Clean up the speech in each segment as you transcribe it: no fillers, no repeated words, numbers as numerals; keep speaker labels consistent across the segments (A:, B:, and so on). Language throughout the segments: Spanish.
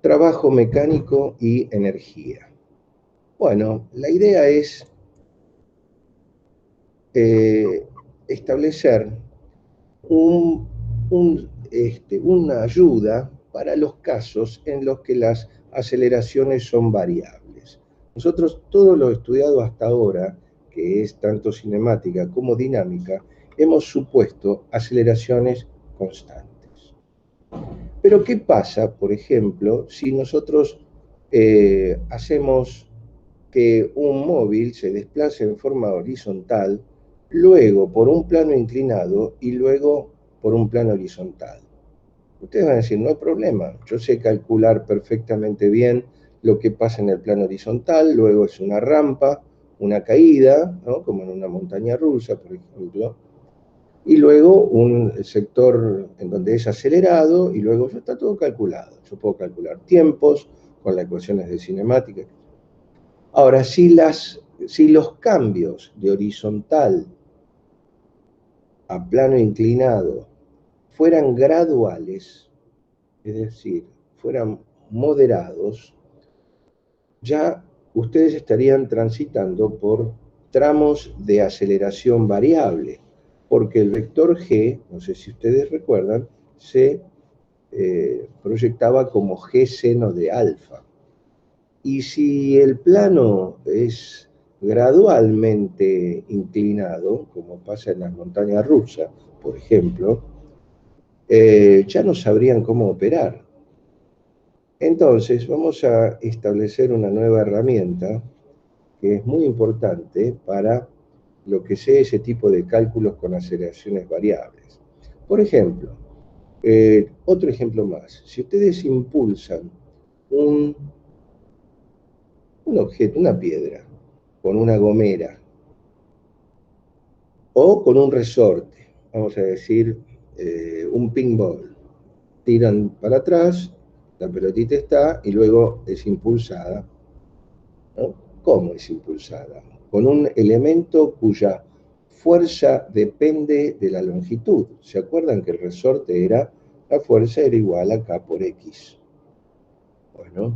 A: trabajo mecánico y energía. Bueno, la idea es establecer una ayuda para los casos en los que las aceleraciones son variables. Nosotros todo lo estudiado hasta ahora, que es tanto cinemática como dinámica, hemos supuesto aceleraciones constantes. Pero ¿qué pasa, por ejemplo, si nosotros hacemos que un móvil se desplace en forma horizontal, luego por un plano inclinado y luego por un plano horizontal? Ustedes van a decir, no hay problema, yo sé calcular perfectamente bien lo que pasa en el plano horizontal, luego es una rampa, una caída, ¿no? Como en una montaña rusa, por ejemplo, y luego un sector en donde es acelerado, y luego ya está todo calculado. Yo puedo calcular tiempos con las ecuaciones de cinemática. Ahora, si los cambios de horizontal a plano inclinado fueran graduales, es decir, fueran moderados, ya ustedes estarían transitando por tramos de aceleración variable, porque el vector g, no sé si ustedes recuerdan, se proyectaba como g seno de alfa. Y si el plano es gradualmente inclinado, como pasa en las montañas rusas, por ejemplo, ya no sabrían cómo operar. Entonces, vamos a establecer una nueva herramienta que es muy importante para lo que sea ese tipo de cálculos con aceleraciones variables. Por ejemplo, otro ejemplo más. Si ustedes impulsan un objeto, una piedra, con una gomera o con un resorte, vamos a decir un pinball, tiran para atrás, la pelotita está y luego es impulsada, ¿no? ¿Cómo es impulsada? Con un elemento cuya fuerza depende de la longitud. ¿Se acuerdan que el resorte la fuerza era igual a K por X? Bueno,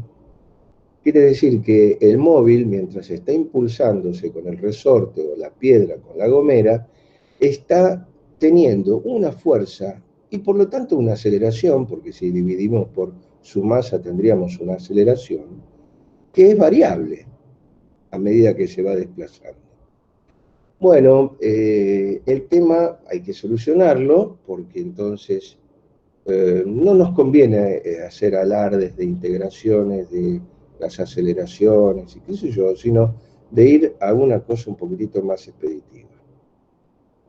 A: quiere decir que el móvil, mientras está impulsándose con el resorte o la piedra con la gomera, está teniendo una fuerza y por lo tanto una aceleración, porque si dividimos por su masa tendríamos una aceleración, que es variable a medida que se va desplazando. Bueno, el tema hay que solucionarlo porque entonces no nos conviene hacer alardes de integraciones, de las aceleraciones y qué sé yo, sino de ir a una cosa un poquitito más expeditiva.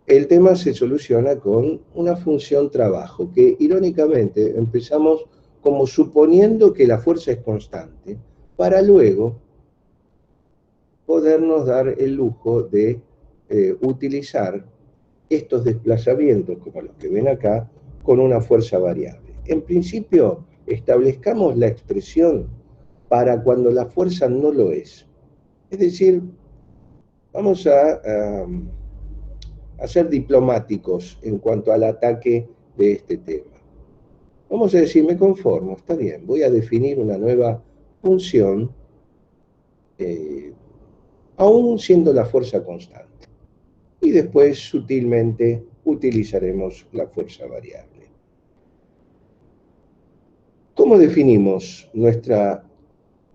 A: El tema se soluciona con una función trabajo, que irónicamente empezamos como suponiendo que la fuerza es constante, para luego podernos dar el lujo de utilizar estos desplazamientos, como los que ven acá, con una fuerza variable. En principio, establezcamos la expresión para cuando la fuerza no lo es. Es decir, vamos a ser diplomáticos en cuanto al ataque de este tema. Vamos a decir, me conformo, está bien, voy a definir una nueva función, aún siendo la fuerza constante. Y después, sutilmente, utilizaremos la fuerza variable. ¿Cómo definimos nuestra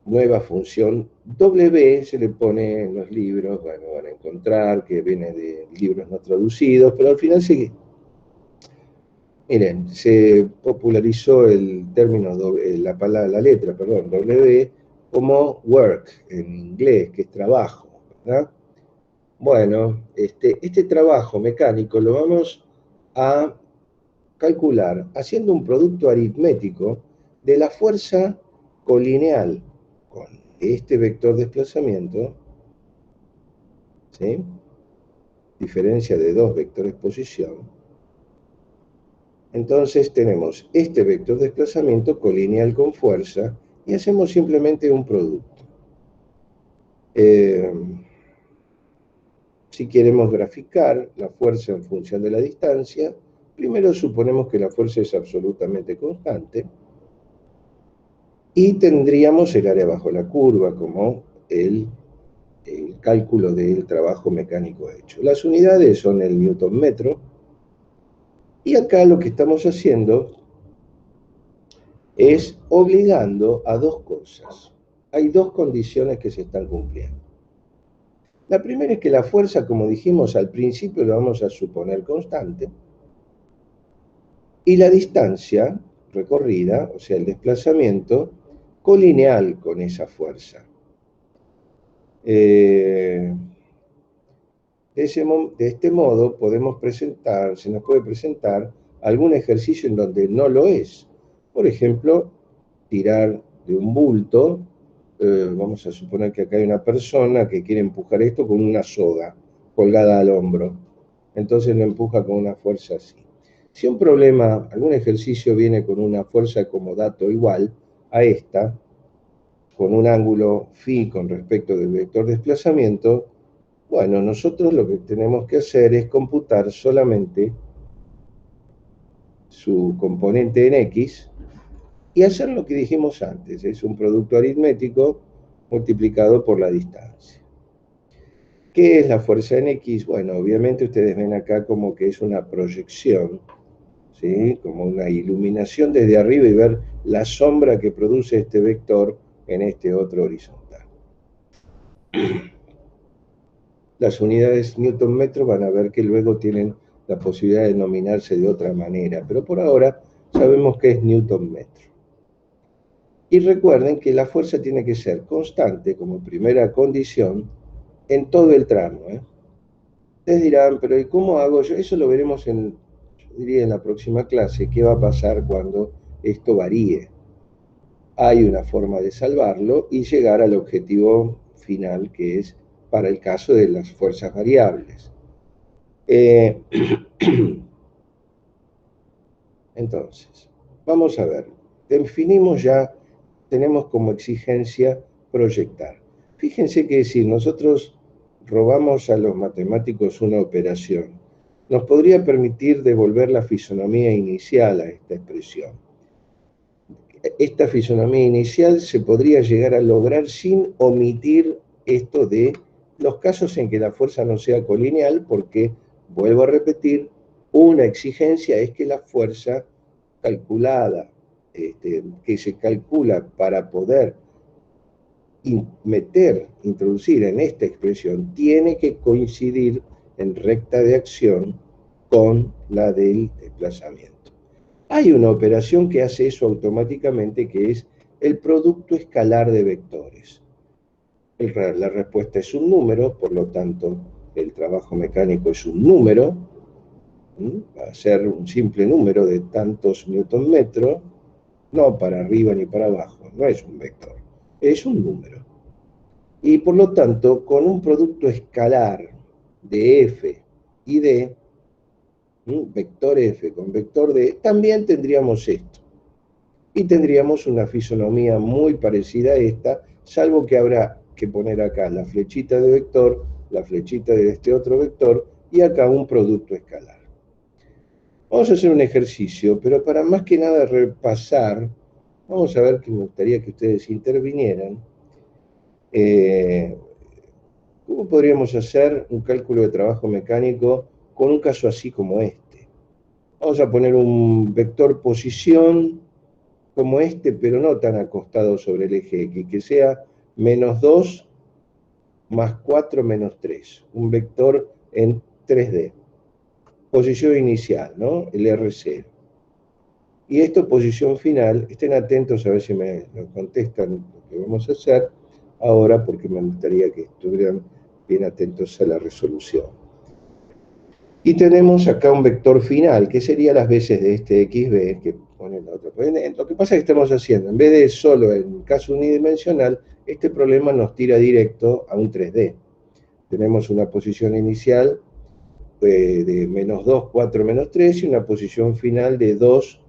A: nueva función? W se le pone en los libros, bueno, van a encontrar que viene de libros no traducidos, pero al final sigue. Miren, se popularizó el término, la letra, perdón, W, como work en inglés, que es trabajo, ¿verdad? Bueno, este trabajo mecánico lo vamos a calcular haciendo un producto aritmético de la fuerza colineal con este vector de desplazamiento, ¿sí? Diferencia de dos vectores posición. Entonces tenemos este vector de desplazamiento colineal con fuerza y hacemos simplemente un producto. Si queremos graficar la fuerza en función de la distancia, primero suponemos que la fuerza es absolutamente constante. Y tendríamos el área bajo la curva como el cálculo del trabajo mecánico hecho. Las unidades son el newton metro, y acá lo que estamos haciendo es obligando a dos cosas. Hay dos condiciones que se están cumpliendo. La primera es que la fuerza, como dijimos al principio, lo vamos a suponer constante, y la distancia recorrida, o sea, el desplazamiento, colineal con esa fuerza. De este modo podemos presentar, se nos puede presentar algún ejercicio en donde no lo es. Por ejemplo, tirar de un bulto, vamos a suponer que acá hay una persona que quiere empujar esto con una soga colgada al hombro. Entonces lo empuja con una fuerza así. Si un problema, algún ejercicio viene con una fuerza como dato igual a esta, con un ángulo phi con respecto del vector de desplazamiento, bueno, nosotros lo que tenemos que hacer es computar solamente su componente en X y hacer lo que dijimos antes, es un producto aritmético multiplicado por la distancia. ¿Qué es la fuerza en X? Bueno, obviamente ustedes ven acá como que es una proyección, ¿sí? Como una iluminación desde arriba y ver la sombra que produce este vector en este otro horizontal. Las unidades newton metro van a ver que luego tienen la posibilidad de denominarse de otra manera, pero por ahora sabemos que es newton metro. Y recuerden que la fuerza tiene que ser constante como primera condición en todo el tramo. Ustedes dirán, pero ¿y cómo hago yo? Eso lo veremos yo diría en la próxima clase, qué va a pasar cuando esto varíe. Hay una forma de salvarlo y llegar al objetivo final, que es para el caso de las fuerzas variables. Entonces, vamos a ver. Definimos ya, tenemos como exigencia proyectar. Fíjense que si nosotros robamos a los matemáticos una operación, nos podría permitir devolver la fisonomía inicial a esta expresión. Esta fisonomía inicial se podría llegar a lograr sin omitir esto de los casos en que la fuerza no sea colineal, porque, vuelvo a repetir, una exigencia es que la fuerza calculada, que se calcula para poder introducir en esta expresión, tiene que coincidir en recta de acción con la del desplazamiento. Hay una operación que hace eso automáticamente, que es el producto escalar de vectores. La respuesta es un número, por lo tanto, el trabajo mecánico es un número, va a ser un simple número de tantos newton metro, no para arriba ni para abajo, no es un vector, es un número. Y por lo tanto, con un producto escalar de f y d, vector f con vector d, también tendríamos esto. Y tendríamos una fisonomía muy parecida a esta, salvo que habrá que poner acá la flechita de vector, la flechita de este otro vector, y acá un producto escalar. Vamos a hacer un ejercicio, pero para más que nada repasar, vamos a ver que me gustaría que ustedes intervinieran. ¿Cómo podríamos hacer un cálculo de trabajo mecánico con un caso así como este? Vamos a poner un vector posición como este, pero no tan acostado sobre el eje X, que sea -2 más 4 menos 3, un vector en 3D. Posición inicial, ¿no? El R0. Y esto, posición final, estén atentos a ver si me lo contestan lo que vamos a hacer ahora, porque me gustaría que estuvieran bien atentos a la resolución. Y tenemos acá un vector final, que sería las veces de este xb, que pone la otra. Lo que pasa es que estamos haciendo, en vez de solo en caso unidimensional, este problema nos tira directo a un 3D. Tenemos una posición inicial de -2, 4, -3, y una posición final de 2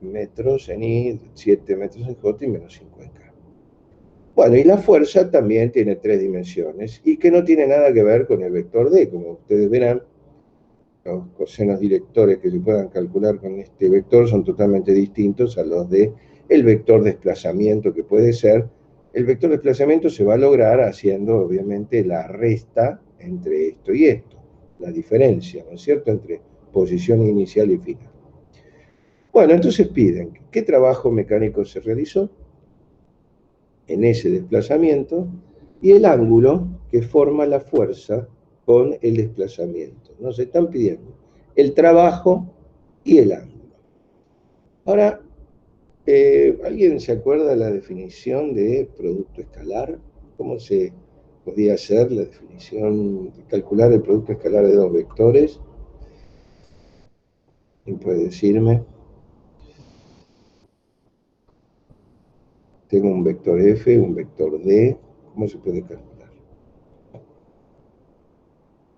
A: metros en Y, 7 metros en J y -5 en K. Bueno, y la fuerza también tiene 3 dimensiones, y que no tiene nada que ver con el vector D, como ustedes verán. Los cosenos directores que se puedan calcular con este vector son totalmente distintos a los de el vector de desplazamiento que puede ser. El vector de desplazamiento se va a lograr haciendo, obviamente, la resta entre esto y esto, la diferencia, ¿no es cierto?, entre posición inicial y final. Bueno, entonces piden, ¿qué trabajo mecánico se realizó en ese desplazamiento? Y el ángulo que forma la fuerza con el desplazamiento. Nos están pidiendo el trabajo y el ángulo. Ahora, ¿alguien se acuerda la definición de producto escalar? ¿Cómo se podía hacer la definición, calcular el producto escalar de dos vectores? ¿Quién puede decirme? Tengo un vector F, un vector D. ¿Cómo se puede calcular?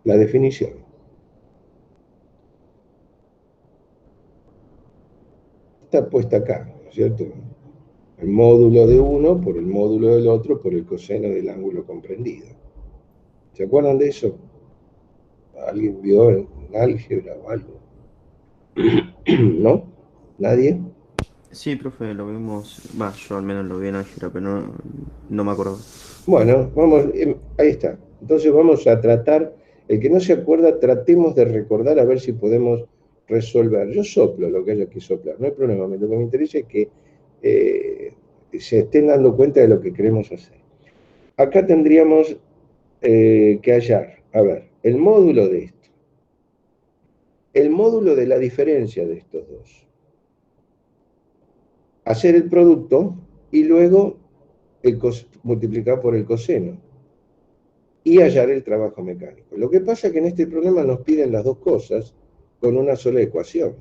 A: La definición. Está puesta acá, ¿no es cierto? El módulo de uno por el módulo del otro por el coseno del ángulo comprendido. ¿Se acuerdan de eso? ¿Alguien vio en álgebra o algo? ¿No? ¿Nadie?
B: Sí, profe, lo vimos. Va, yo al menos lo vi en álgebra, pero no me acuerdo.
A: Bueno, vamos, ahí está. Entonces vamos a tratar, el que no se acuerda, tratemos de recordar a ver si podemos resolver. Yo soplo lo que haya que soplar, no hay problema. Lo que me interesa es que se estén dando cuenta de lo que queremos hacer. Acá tendríamos que hallar, a ver, el módulo de esto, el módulo de la diferencia de estos dos, hacer el producto y luego multiplicar por el coseno y hallar el trabajo mecánico. Lo que pasa es que en este problema nos piden las dos cosas con una sola ecuación.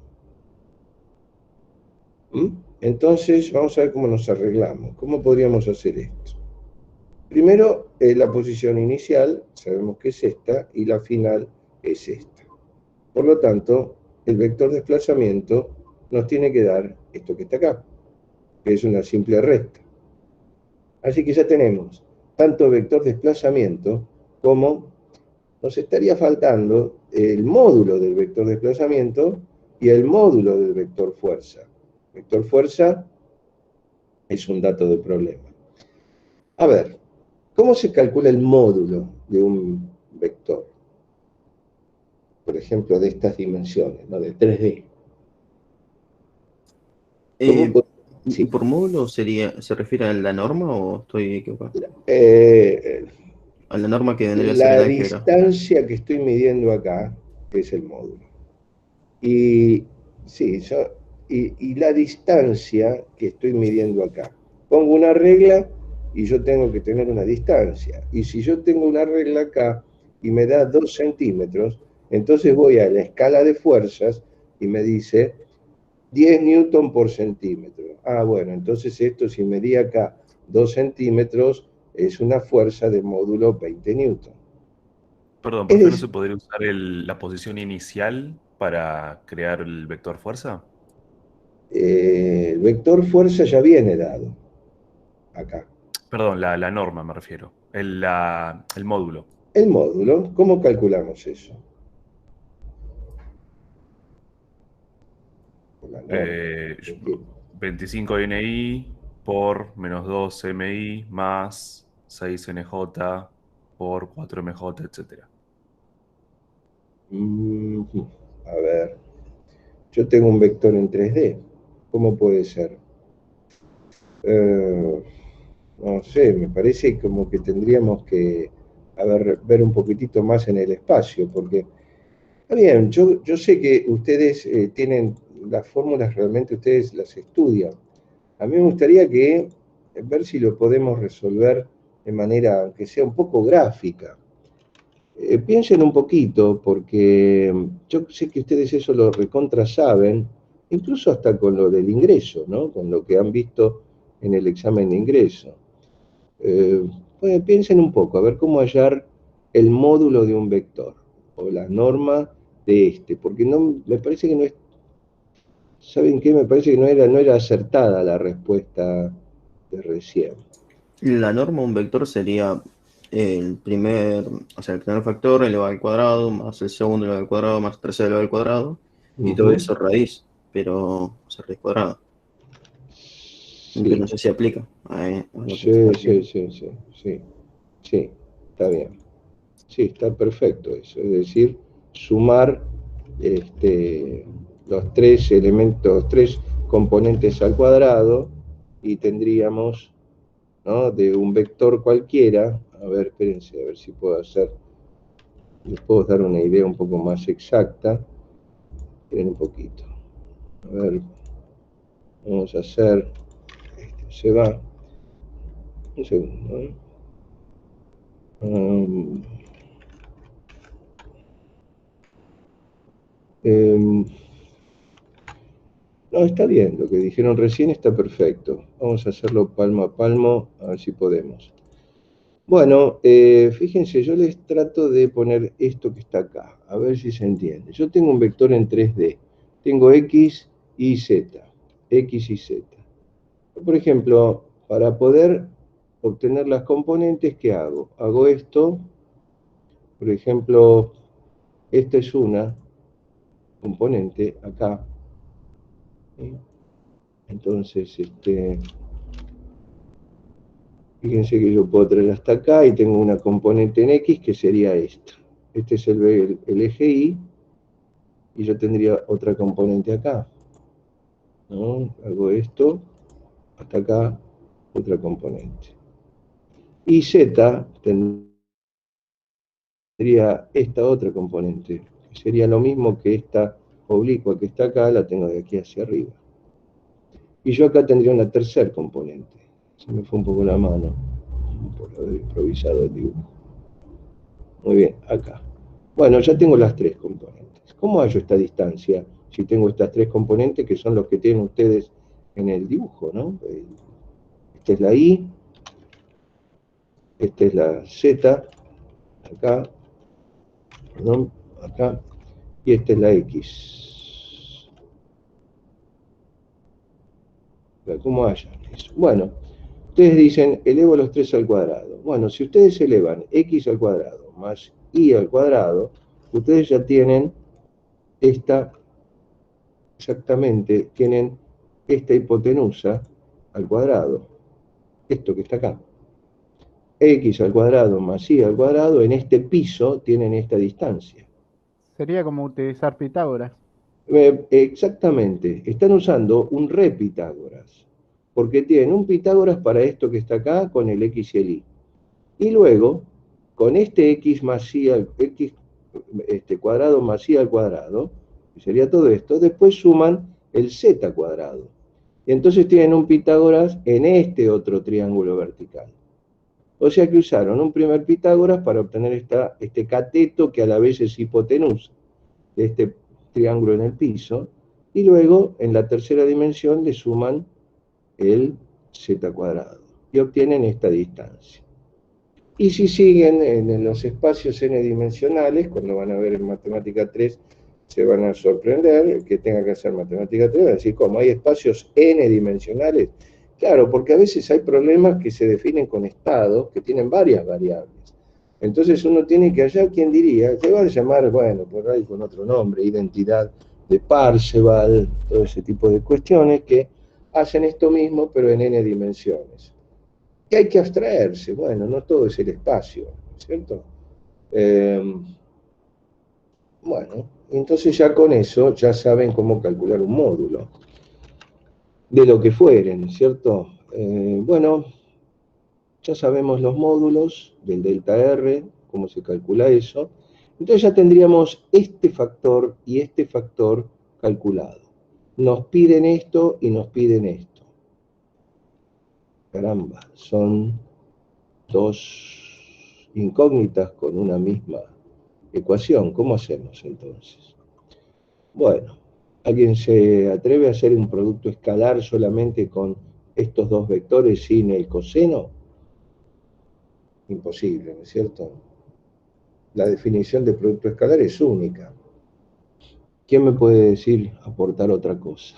A: ¿Mm? Entonces, vamos a ver cómo nos arreglamos. ¿Cómo podríamos hacer esto? Primero, la posición inicial, sabemos que es esta, y la final es esta. Por lo tanto, el vector de desplazamiento nos tiene que dar esto que está acá, que es una simple recta. Así que ya tenemos tanto vector de desplazamiento como nos estaría faltando el módulo del vector de desplazamiento y el módulo del vector fuerza. Vector fuerza es un dato de problema. A ver, ¿cómo se calcula el módulo de un vector? Por ejemplo, de estas dimensiones, ¿no? De 3D. ¿Cómo
B: Eh,
A: sí.
B: ¿Por módulo se refiere a la norma o estoy equivocado?
A: Eh,
B: A la norma que vendría a ser
A: la
B: en álgebra.
A: distancia que estoy midiendo acá es el módulo. Y sí, y la distancia que estoy midiendo acá. Pongo una regla y yo tengo que tener una distancia. Y si yo tengo una regla acá y me da 2 centímetros, entonces voy a la escala de fuerzas y me dice 10 newton por centímetro. Ah, bueno, entonces esto si medí acá 2 centímetros es una fuerza de módulo 20 newton.
C: Perdón,
A: Es
C: profe, ¿no se
A: decir,
C: podría usar la posición inicial para crear el vector fuerza?
A: el vector fuerza ya viene dado acá.
C: Perdón, la norma me refiero. El módulo.
A: El módulo, ¿cómo calculamos eso? Por la norma.
C: Eh,
A: Es que,
C: 25 NI por menos 2 MI más 6 NJ por 4 MJ, etcétera.
A: mm, a ver, yo tengo un vector en 3D. ¿Cómo puede ser? Eh, no sé, me parece como que tendríamos que ver un poquitito más en el espacio, porque, está bien, yo sé que ustedes tienen las fórmulas, realmente ustedes las estudian. A mí me gustaría que, ver si lo podemos resolver de manera, aunque sea un poco gráfica. Piensen un poquito, porque yo sé que ustedes eso lo recontra saben, incluso hasta con lo del ingreso, ¿no? Con lo que han visto en el examen de ingreso. Eh, pues piensen un poco, a ver cómo hallar el módulo de un vector, o la norma de este, porque no, me parece que no es, ¿saben qué? Me parece que no era acertada la respuesta de recién.
B: La norma, un vector sería el primer, o sea, el primer factor elevado al cuadrado, más el segundo elevado al cuadrado, más el tercero elevado al cuadrado, y todo
A: Ujú.
B: eso raíz, pero, o sea, raíz cuadrada. Que no sé si aplica a lo que
A: Sí,
B: está
A: sí,
B: haciendo.
A: sí, sí, sí, sí, está bien. Sí, está perfecto eso. Es decir, sumar los tres elementos, tres componentes al cuadrado y tendríamos, ¿no? De un vector cualquiera. A ver, espérense, a ver si puedo hacer, les puedo dar una idea un poco más exacta. Esperen un poquito. A ver, vamos a hacer, se va, un segundo, ¿eh? Um, em, no, está bien, lo que dijeron recién está perfecto. Vamos a hacerlo palmo a palmo, a ver si podemos. Bueno, fíjense, yo les trato de poner esto que está acá, a ver si se entiende. Yo tengo un vector en 3D, tengo X y Z, X y Z. Por ejemplo, para poder obtener las componentes, ¿qué hago? Hago esto, por ejemplo, esta es una componente acá, ¿sí? Entonces, fíjense que yo puedo traer hasta acá y tengo una componente en X que sería esta. Este es el eje Y y yo tendría otra componente acá, ¿no? Hago esto, hasta acá, otra componente. Y Z tendría esta otra componente, que sería lo mismo que esta oblicua que está acá, la tengo de aquí hacia arriba. Y yo acá tendría una tercer componente. Se me fue un poco la mano por haber improvisado el dibujo. Muy bien, acá. Bueno, ya tengo las tres componentes. ¿Cómo hallo esta distancia si tengo estas tres componentes que son los que tienen ustedes en el dibujo, ¿no? Esta es la Y, esta es la Z, acá, perdón, acá, y esta es la X. ¿Cómo hallan eso? Bueno, ustedes dicen, elevo los tres al cuadrado. Bueno, si ustedes elevan X al cuadrado más Y al cuadrado, ustedes ya tienen esta, exactamente, tienen esta hipotenusa al cuadrado, esto que está acá. X al cuadrado más Y al cuadrado, en este piso tienen esta distancia.
D: Sería como utilizar Pitágoras.
A: Exactamente, están usando un re Pitágoras, porque tienen un Pitágoras para esto que está acá con el X y el Y. Y luego, con este X más Y al X cuadrado más Y al cuadrado, que sería todo esto, después suman el Z cuadrado. Y entonces tienen un Pitágoras en este otro triángulo vertical. O sea que usaron un primer Pitágoras para obtener este cateto que a la vez es hipotenusa de este triángulo en el piso, y luego en la tercera dimensión le suman el Z cuadrado y obtienen esta distancia. Y si siguen en los espacios n-dimensionales, cuando van a ver en Matemática 3, se van a sorprender, el que tenga que hacer Matemática 3, va a decir, ¿cómo hay espacios n-dimensionales? Claro, porque a veces hay problemas que se definen con estados, que tienen varias variables. Entonces uno tiene que hallar, ¿quién diría? Se va a llamar, bueno, por ahí con otro nombre, identidad de Parseval, todo ese tipo de cuestiones que hacen esto mismo, pero en n dimensiones. ¿Qué hay que abstraerse? Bueno, no todo es el espacio, ¿cierto? Bueno, entonces ya con eso ya saben cómo calcular un módulo, de lo que fueren, ¿cierto? Bueno, ya sabemos los módulos del delta R, cómo se calcula eso. Entonces ya tendríamos este factor y este factor calculado. Nos piden esto y nos piden esto. Caramba, son dos incógnitas con una misma ecuación. ¿Cómo hacemos entonces? Bueno, ¿alguien se atreve a hacer un producto escalar solamente con estos dos vectores sin el coseno? Imposible, ¿no es cierto? La definición de producto escalar es única. ¿Quién me puede decir, aportar otra cosa?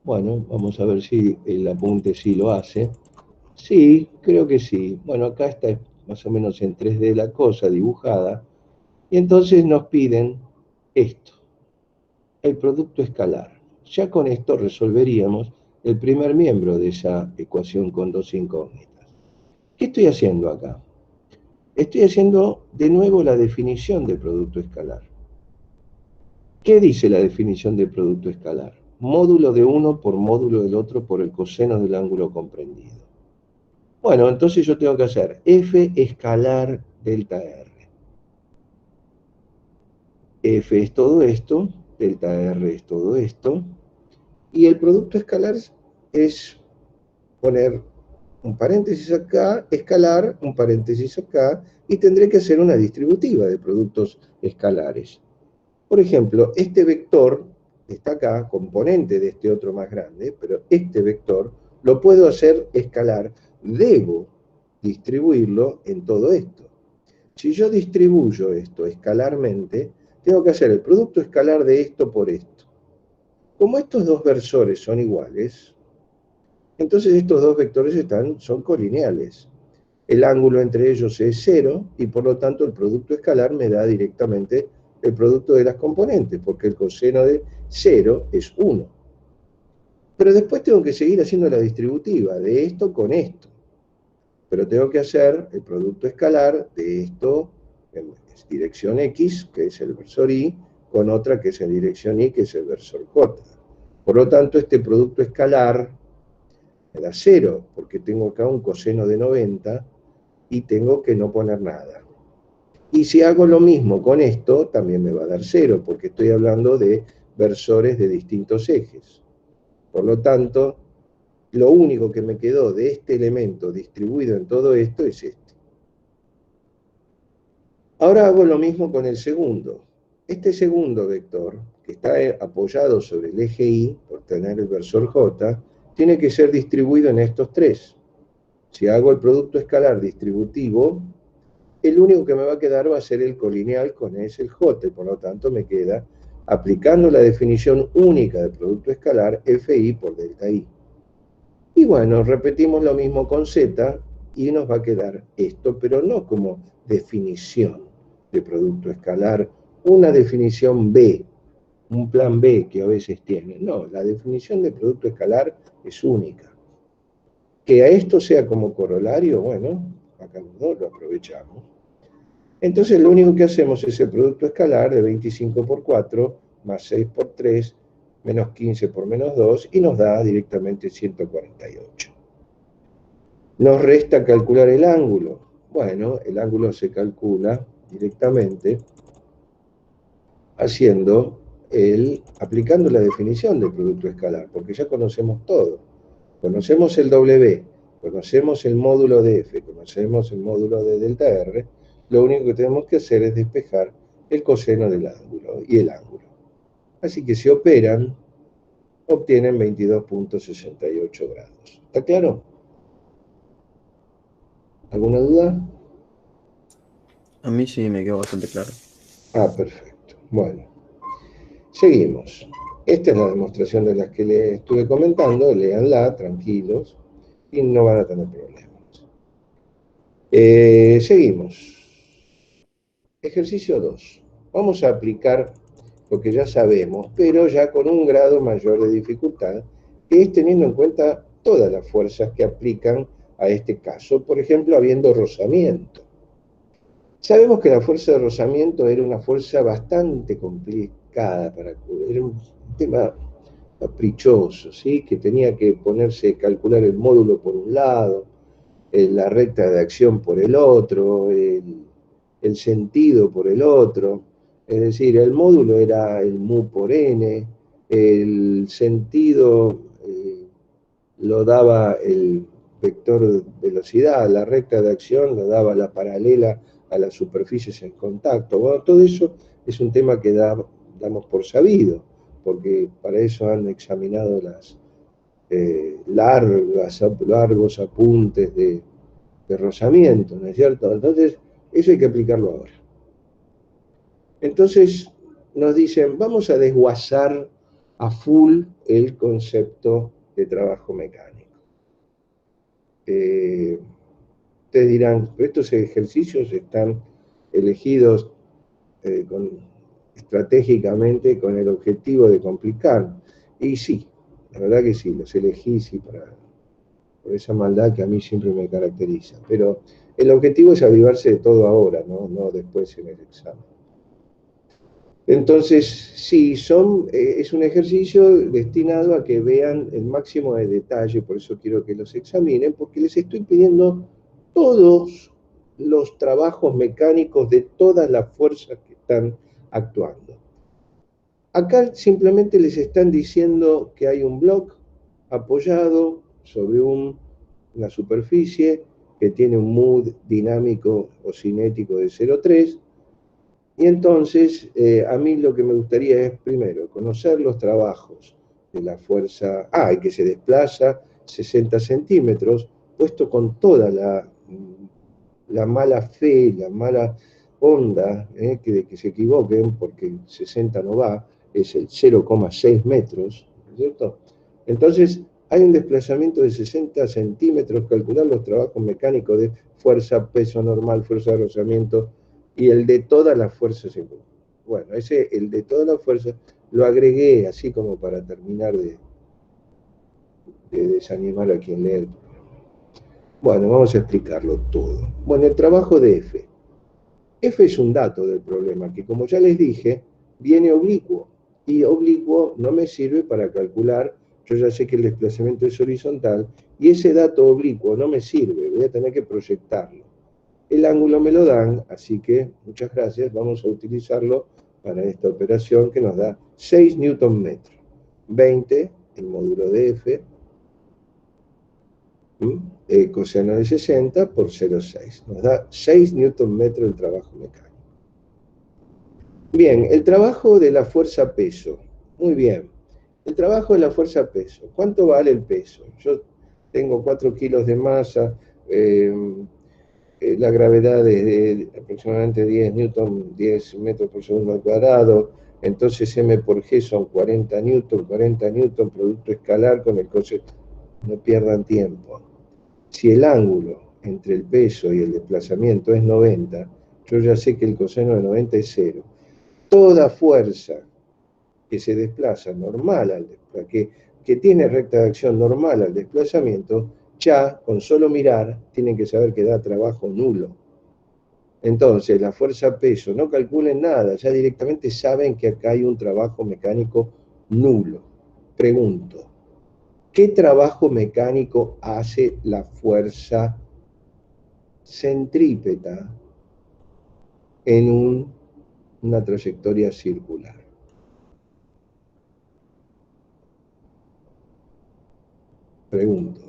A: Bueno, vamos a ver si el apunte sí lo hace. Sí, creo que sí. Bueno, acá está más o menos en 3D la cosa dibujada. Y entonces nos piden esto. el producto escalar. Ya con esto resolveríamos el primer miembro de esa ecuación con dos incógnitas. ¿Qué estoy haciendo acá? Estoy haciendo de nuevo la definición de producto escalar. ¿Qué dice la definición de producto escalar? Módulo de uno por módulo del otro por el coseno del ángulo comprendido. Bueno, entonces yo tengo que hacer f escalar delta r. F es todo esto, delta r es todo esto, y el producto escalar es poner un paréntesis acá, escalar, un paréntesis acá, y tendré que hacer una distributiva de productos escalares. Por ejemplo, este vector está acá, componente de este otro más grande, pero este vector lo puedo hacer escalar, debo distribuirlo en todo esto. Si yo distribuyo esto escalarmente, tengo que hacer el producto escalar de esto por esto. Como estos dos versores son iguales, entonces estos dos vectores son colineales. El ángulo entre ellos es 0 y por lo tanto el producto escalar me da directamente el producto de las componentes, porque el coseno de 0 es 1. Pero después tengo que seguir haciendo la distributiva de esto con esto. Pero tengo que hacer el producto escalar de esto en dirección X, que es el versor Y, con otra que es en dirección Y, que es el versor J. Por lo tanto, este producto escalar me da 0, porque tengo acá un coseno de 90 y tengo que no poner nada. Y si hago lo mismo con esto, también me va a dar 0, porque estoy hablando de versores de distintos ejes. Por lo tanto, lo único que me quedó de este elemento distribuido en todo esto es este. Ahora hago lo mismo con el segundo. Este segundo vector, que está apoyado sobre el eje Y, por tener el versor J, tiene que ser distribuido en estos tres. Si hago el producto escalar distributivo, el único que me va a quedar va a ser el colineal con ese, el J, y por lo tanto me queda, aplicando la definición única de producto escalar, FI por delta I. Y bueno, repetimos lo mismo con Z, y nos va a quedar esto, pero no como definición de producto escalar, una definición B, un plan B que a veces tiene. No, la definición de producto escalar es única. Que a esto sea como corolario, bueno, acá los dos lo aprovechamos. Entonces lo único que hacemos es el producto escalar de 25 por 4 más 6 por 3 menos 15 por menos 2 y nos da directamente 148. Nos resta calcular el ángulo. Bueno, el ángulo se calcula directamente aplicando la definición del producto escalar, porque ya conocemos todo. Conocemos el W, conocemos el módulo de F, conocemos el módulo de delta R, lo único que tenemos que hacer es despejar el coseno del ángulo y el ángulo. Así que si operan, obtienen 22.68 grados. ¿Está claro? ¿Alguna duda?
B: A mí sí me quedó bastante claro.
A: Ah, perfecto. Bueno, seguimos. Esta es la demostración de las que les estuve comentando, léanla, tranquilos, y no van a tener problemas. Seguimos. Ejercicio 2. Vamos a aplicar lo que ya sabemos, pero ya con un grado mayor de dificultad, que es teniendo en cuenta todas las fuerzas que aplican a este caso, por ejemplo, habiendo rozamiento. Sabemos que la fuerza de rozamiento era una fuerza bastante complicada, era un tema caprichoso, ¿sí? Que tenía que calcular el módulo por un lado, la recta de acción por el otro, el sentido por el otro. Es decir, el módulo era el mu por n, el sentido lo daba el vector velocidad, la recta de acción lo daba la paralela a las superficies en contacto. Bueno, todo eso es un tema que damos por sabido, porque para eso han examinado las largos apuntes de rozamiento, ¿no es cierto? Entonces, eso hay que aplicarlo ahora. Entonces, nos dicen, vamos a desguazar a full el concepto de trabajo mecánico. Ustedes dirán, estos ejercicios están elegidos con estratégicamente con el objetivo de complicar. Y sí, la verdad que sí, los elegí sí, por esa maldad que a mí siempre me caracteriza. Pero el objetivo es avivarse de todo ahora, no después en el examen. Entonces, sí, es un ejercicio destinado a que vean el máximo de detalle, por eso quiero que los examinen, porque les estoy pidiendo todos los trabajos mecánicos de todas las fuerzas que están actuando. Acá simplemente les están diciendo que hay un bloque apoyado sobre una superficie que tiene un mood dinámico o cinético de 0,3. Y entonces, a mí lo que me gustaría es, primero, conocer los trabajos de la fuerza A, y que se desplaza 60 centímetros, puesto con toda la mala fe, la mala onda, de que se equivoquen, porque 60 no va, es el 0,6 metros, ¿no es cierto? Entonces, hay un desplazamiento de 60 centímetros, calcular los trabajos mecánicos de fuerza, peso normal, fuerza de rozamiento, y el de todas las fuerzas. Bueno, el de todas las fuerzas, lo agregué así como para terminar de desanimar a quien lee el programa. Bueno, vamos a explicarlo todo. Bueno, el trabajo de F. F es un dato del problema, que como ya les dije, viene oblicuo. Y oblicuo no me sirve para calcular, yo ya sé que el desplazamiento es horizontal, y ese dato oblicuo no me sirve, voy a tener que proyectarlo. El ángulo me lo dan, así que muchas gracias, vamos a utilizarlo para esta operación que nos da 6 Nm. 20, el módulo de F, coseno de 60 por 0,6. Nos da 6 Nm el trabajo mecánico. Bien, el trabajo de la fuerza-peso. Muy bien. El trabajo de la fuerza-peso. ¿Cuánto vale el peso? Yo tengo 4 kilos de masa, la gravedad es de aproximadamente 10 metros por segundo al cuadrado, entonces M por G son 40 newton, producto escalar con el coseno. No pierdan tiempo. Si el ángulo entre el peso y el desplazamiento es 90, yo ya sé que el coseno de 90 es 0. Toda fuerza que se desplaza normal, que tiene recta de acción normal al desplazamiento, ya con solo mirar tienen que saber que da trabajo nulo. Entonces, la fuerza-peso, no calculen nada, ya directamente saben que acá hay un trabajo mecánico nulo. Pregunto, ¿qué trabajo mecánico hace la fuerza centrípeta en una trayectoria circular? Pregunto,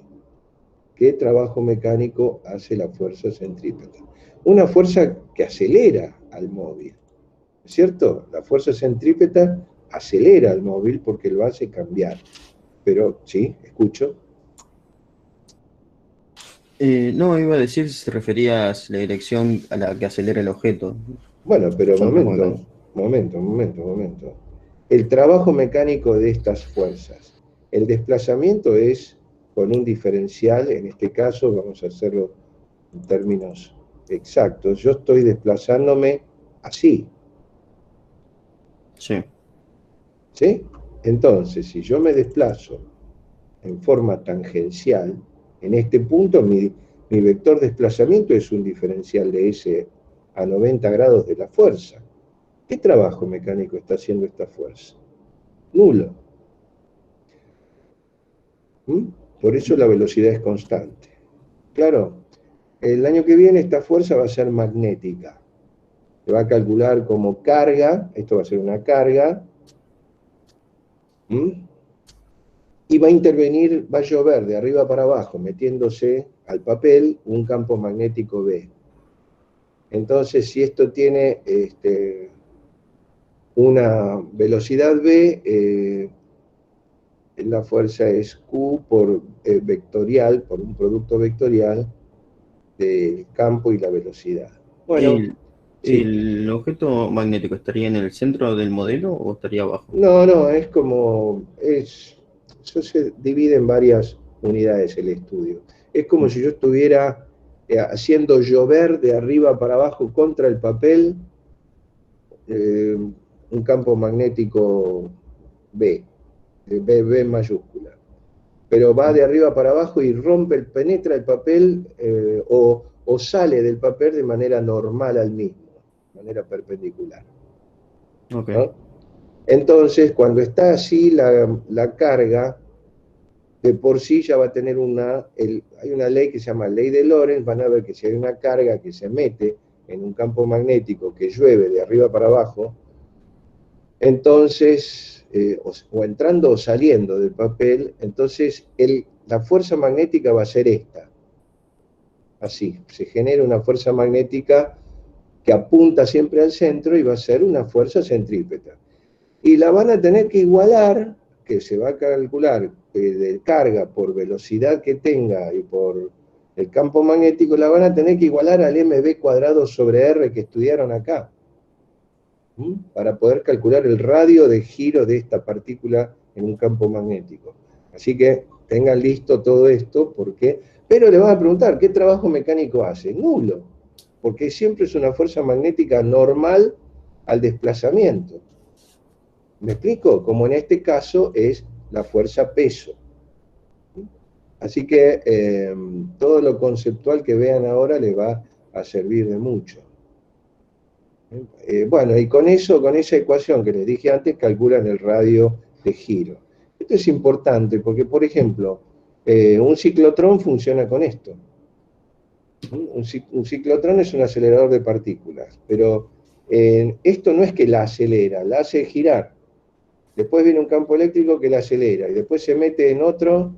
A: ¿qué trabajo mecánico hace la fuerza centrípeta? Una fuerza que acelera al móvil, ¿cierto? La fuerza centrípeta acelera al móvil porque lo hace cambiar. Pero, ¿sí? ¿Escucho?
B: No, iba a decir si se refería a la dirección a la que acelera el objeto.
A: Bueno, pero
B: Son
A: momento. El trabajo mecánico de estas fuerzas. El desplazamiento es con un diferencial, en este caso vamos a hacerlo en términos exactos. Yo estoy desplazándome así.
B: Sí.
A: ¿Sí? Entonces, si yo me desplazo en forma tangencial, en este punto mi vector de desplazamiento es un diferencial de S a 90 grados de la fuerza. ¿Qué trabajo mecánico está haciendo esta fuerza? Nulo. Por eso la velocidad es constante. Claro, el año que viene esta fuerza va a ser magnética. Se va a calcular como carga, esto va a ser una carga, y va a intervenir, va a llover de arriba para abajo, metiéndose al papel un campo magnético B. Entonces, si esto tiene una velocidad B, la fuerza es Q por vectorial, por un producto vectorial del campo y la velocidad. Bueno,
B: ¿El objeto magnético estaría en el centro del modelo o estaría abajo?
A: No, es como, eso se divide en varias unidades el estudio. Es como si yo estuviera haciendo llover de arriba para abajo contra el papel un campo magnético B, B mayúscula, pero va de arriba para abajo y penetra el papel o sale del papel de manera normal al mismo, de manera perpendicular.
B: Ok.
A: ¿No? Entonces, cuando está así la carga, de por sí ya va a tener hay una ley que se llama ley de Lorentz. Van a ver que si hay una carga que se mete en un campo magnético que llueve de arriba para abajo, entonces, o entrando o saliendo del papel, entonces la fuerza magnética va a ser esta. Así, se genera una fuerza magnética que apunta siempre al centro y va a ser una fuerza centrípeta. Y la van a tener que igualar, que se va a calcular de carga por velocidad que tenga y por el campo magnético, la van a tener que igualar al mv cuadrado sobre r que estudiaron acá, para poder calcular el radio de giro de esta partícula en un campo magnético. Así que tengan listo todo esto, pero le van a preguntar, ¿qué trabajo mecánico hace? Nulo, porque siempre es una fuerza magnética normal al desplazamiento. ¿Me explico? Como en este caso es la fuerza peso. Así que todo lo conceptual que vean ahora les va a servir de mucho. Bueno, y con esa ecuación que les dije antes, calculan el radio de giro. Esto es importante porque, por ejemplo, un ciclotrón funciona con esto. Un ciclotrón es un acelerador de partículas, pero esto no es que la acelera, la hace girar. Después viene un campo eléctrico que la acelera, y después se mete en otro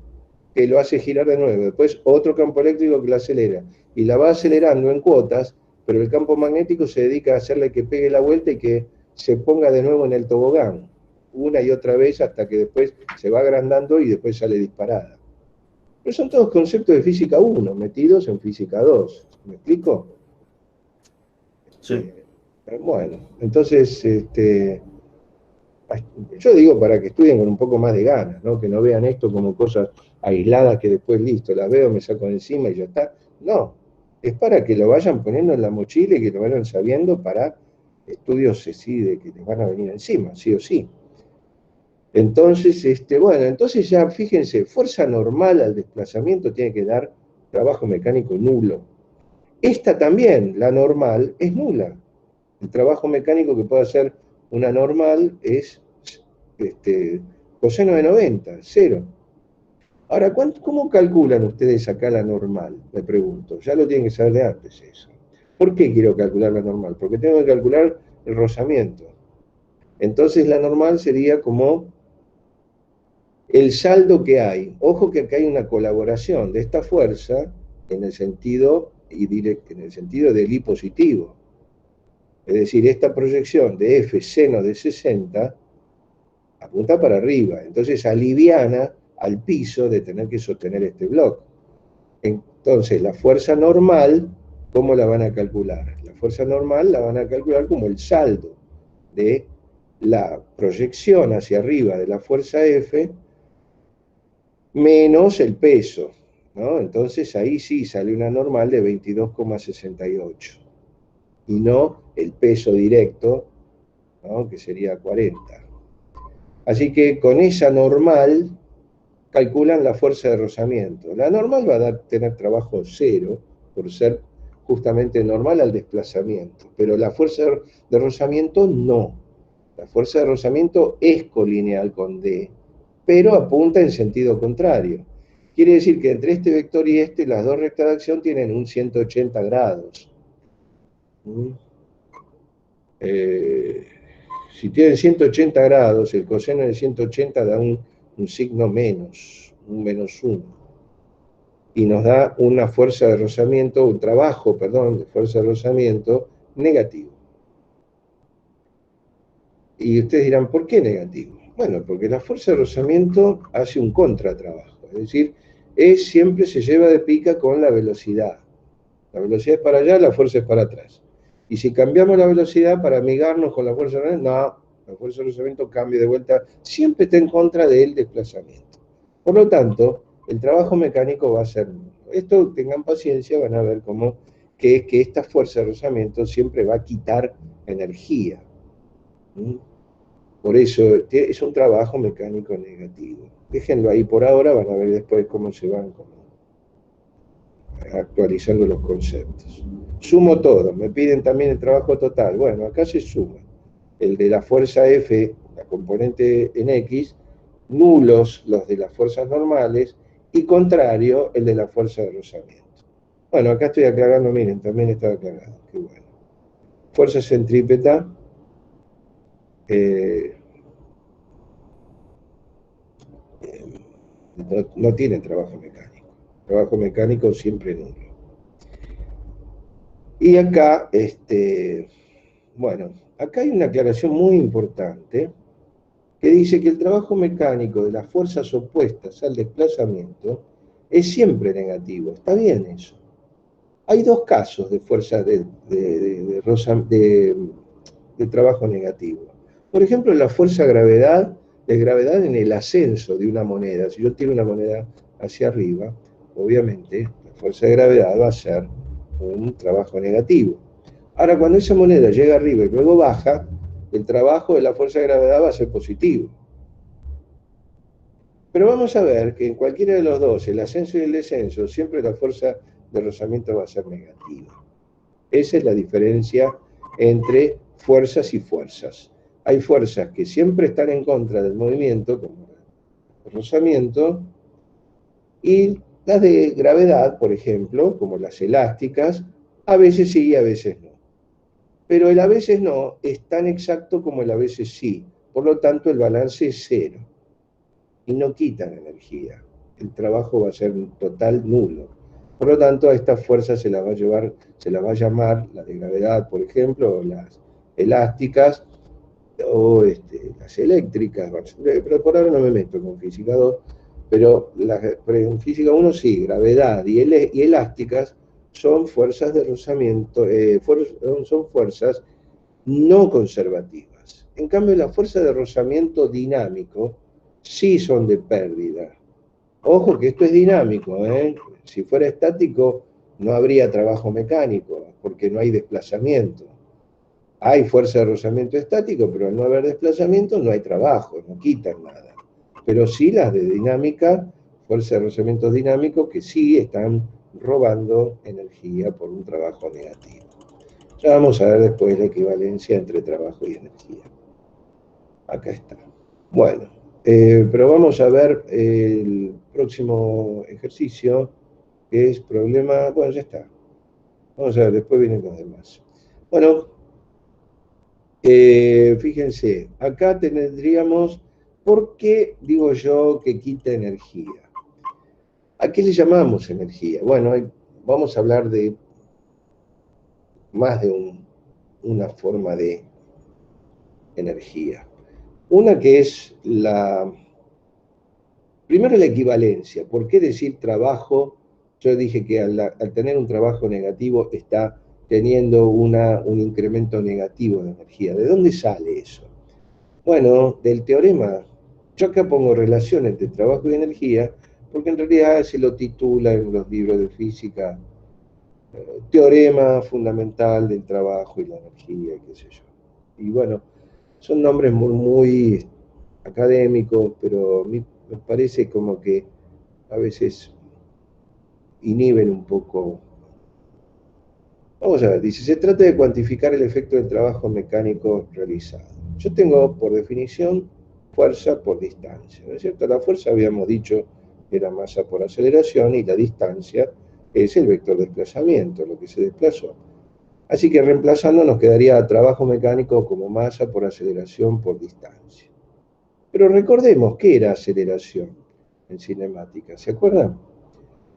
A: que lo hace girar de nuevo, después otro campo eléctrico que la acelera, y la va acelerando en cuotas, pero el campo magnético se dedica a hacerle que pegue la vuelta y que se ponga de nuevo en el tobogán, una y otra vez hasta que después se va agrandando y después sale disparada. Pero son todos conceptos de física 1, metidos en física 2. ¿Me explico?
B: Sí.
A: Bueno, entonces, yo digo para que estudien con un poco más de ganas, ¿no? Que no vean esto como cosas aisladas que después, listo, las veo, me saco de encima y ya está. No, es para que lo vayan poniendo en la mochila y que lo vayan sabiendo para estudios así de que les van a venir encima, sí o sí. Entonces, bueno, entonces ya fíjense, fuerza normal al desplazamiento tiene que dar trabajo mecánico nulo. Esta también, la normal, es nula. El trabajo mecánico que puede hacer una normal es coseno de 90, 0. Ahora, ¿cómo calculan ustedes acá la normal? Me pregunto. Ya lo tienen que saber de antes eso. ¿Por qué quiero calcular la normal? Porque tengo que calcular el rozamiento. Entonces la normal sería como el saldo que hay. Ojo que acá hay una colaboración de esta fuerza en el sentido del I positivo. Es decir, esta proyección de F seno de 60 apunta para arriba, entonces aliviana al piso de tener que sostener este bloque. Entonces, la fuerza normal, ¿cómo la van a calcular? La fuerza normal la van a calcular como el saldo de la proyección hacia arriba de la fuerza F menos el peso, ¿no? Entonces ahí sí sale una normal de 22,68 y no el peso directo, ¿no? Que sería 40. Así que con esa normal calculan la fuerza de rozamiento. La normal va a tener trabajo 0 por ser justamente normal al desplazamiento, pero la fuerza de rozamiento no. La fuerza de rozamiento es colineal con D, pero apunta en sentido contrario. Quiere decir que entre este vector y las dos rectas de acción tienen un 180 grados. Si tienen 180 grados, el coseno de 180 da un signo menos, un menos 1. Y nos da una fuerza de rozamiento, un trabajo, perdón, de fuerza de rozamiento negativo. Y ustedes dirán, ¿por qué negativo? Bueno, porque la fuerza de rozamiento hace un contratrabajo, es decir, siempre se lleva de pica con la velocidad. La velocidad es para allá, la fuerza es para atrás. Y si cambiamos la velocidad para amigarnos con la fuerza de rozamiento, no, la fuerza de rozamiento cambia de vuelta, siempre está en contra del desplazamiento. Por lo tanto, el trabajo mecánico va a ser nulo. Esto, tengan paciencia, van a ver cómo que esta fuerza de rozamiento siempre va a quitar energía. Por eso es un trabajo mecánico negativo. Déjenlo ahí por ahora, van a ver después cómo se van actualizando los conceptos. Sumo todo, me piden también el trabajo total. Bueno, acá se suma el de la fuerza F, la componente en X, nulos los de las fuerzas normales y contrario el de la fuerza de rozamiento. Bueno, acá estoy aclarando, miren, también está aclarado, qué bueno. Fuerza centrípeta, no tiene trabajo mecánico. Trabajo mecánico siempre nulo. Y acá, bueno, acá hay una aclaración muy importante que dice que el trabajo mecánico de las fuerzas opuestas al desplazamiento es siempre negativo. Está bien eso. Hay dos casos de fuerzas de trabajo negativo. Por ejemplo, la fuerza de gravedad en el ascenso de una moneda. Si yo tiro una moneda hacia arriba, obviamente la fuerza de gravedad va a ser un trabajo negativo. Ahora, cuando esa moneda llega arriba y luego baja, el trabajo de la fuerza de gravedad va a ser positivo. Pero vamos a ver que en cualquiera de los dos, el ascenso y el descenso, siempre la fuerza de rozamiento va a ser negativa. Esa es la diferencia entre fuerzas y fuerzas. Hay fuerzas que siempre están en contra del movimiento, como el rozamiento, y las de gravedad, por ejemplo, como las elásticas, a veces sí y a veces no. Pero el a veces no es tan exacto como el a veces sí. Por lo tanto, el balance es cero. Y no quitan energía. El trabajo va a ser total nulo. Por lo tanto, a estas fuerzas se las va a llamar las de gravedad, por ejemplo, o las elásticas, o las eléctricas. Pero por ahora no me meto con física 2, pero en física 1 sí, gravedad y elásticas son fuerzas de rozamiento, son fuerzas no conservativas. En cambio, las fuerzas de rozamiento dinámico sí son de pérdida. Ojo que esto es dinámico, ¿eh? Si fuera estático no habría trabajo mecánico, porque no hay desplazamiento. Hay fuerza de rozamiento estático, pero al no haber desplazamiento no hay trabajo, no quitan nada. Pero sí las de dinámica, fuerza de rozamiento dinámico, que sí están robando energía por un trabajo negativo. Ya vamos a ver después la equivalencia entre trabajo y energía. Acá está. Bueno, pero vamos a ver el próximo ejercicio, que es problema... Bueno, ya está. Vamos a ver, después vienen los demás. Bueno, fíjense, acá tendríamos, ¿por qué digo yo que quita energía? ¿A qué le llamamos energía? Bueno, vamos a hablar de más de una forma de energía. Una que es primero la equivalencia. ¿Por qué decir trabajo? Yo dije que al tener un trabajo negativo está teniendo un incremento negativo de energía. ¿De dónde sale eso? Bueno, del teorema. Yo acá pongo relación entre trabajo y energía, porque en realidad se lo titula en los libros de física teorema fundamental del trabajo y la energía, qué sé yo. Y bueno, son nombres muy académicos, pero a mí me parece como que a veces inhiben un poco. Vamos a ver, dice, se trata de cuantificar el efecto del trabajo mecánico realizado. Yo tengo, por definición, fuerza por distancia, ¿no es cierto? La fuerza, habíamos dicho, era masa por aceleración, y la distancia es el vector de desplazamiento, lo que se desplazó. Así que reemplazando nos quedaría trabajo mecánico como masa por aceleración por distancia. Pero recordemos, ¿qué era aceleración en cinemática? ¿Se acuerdan?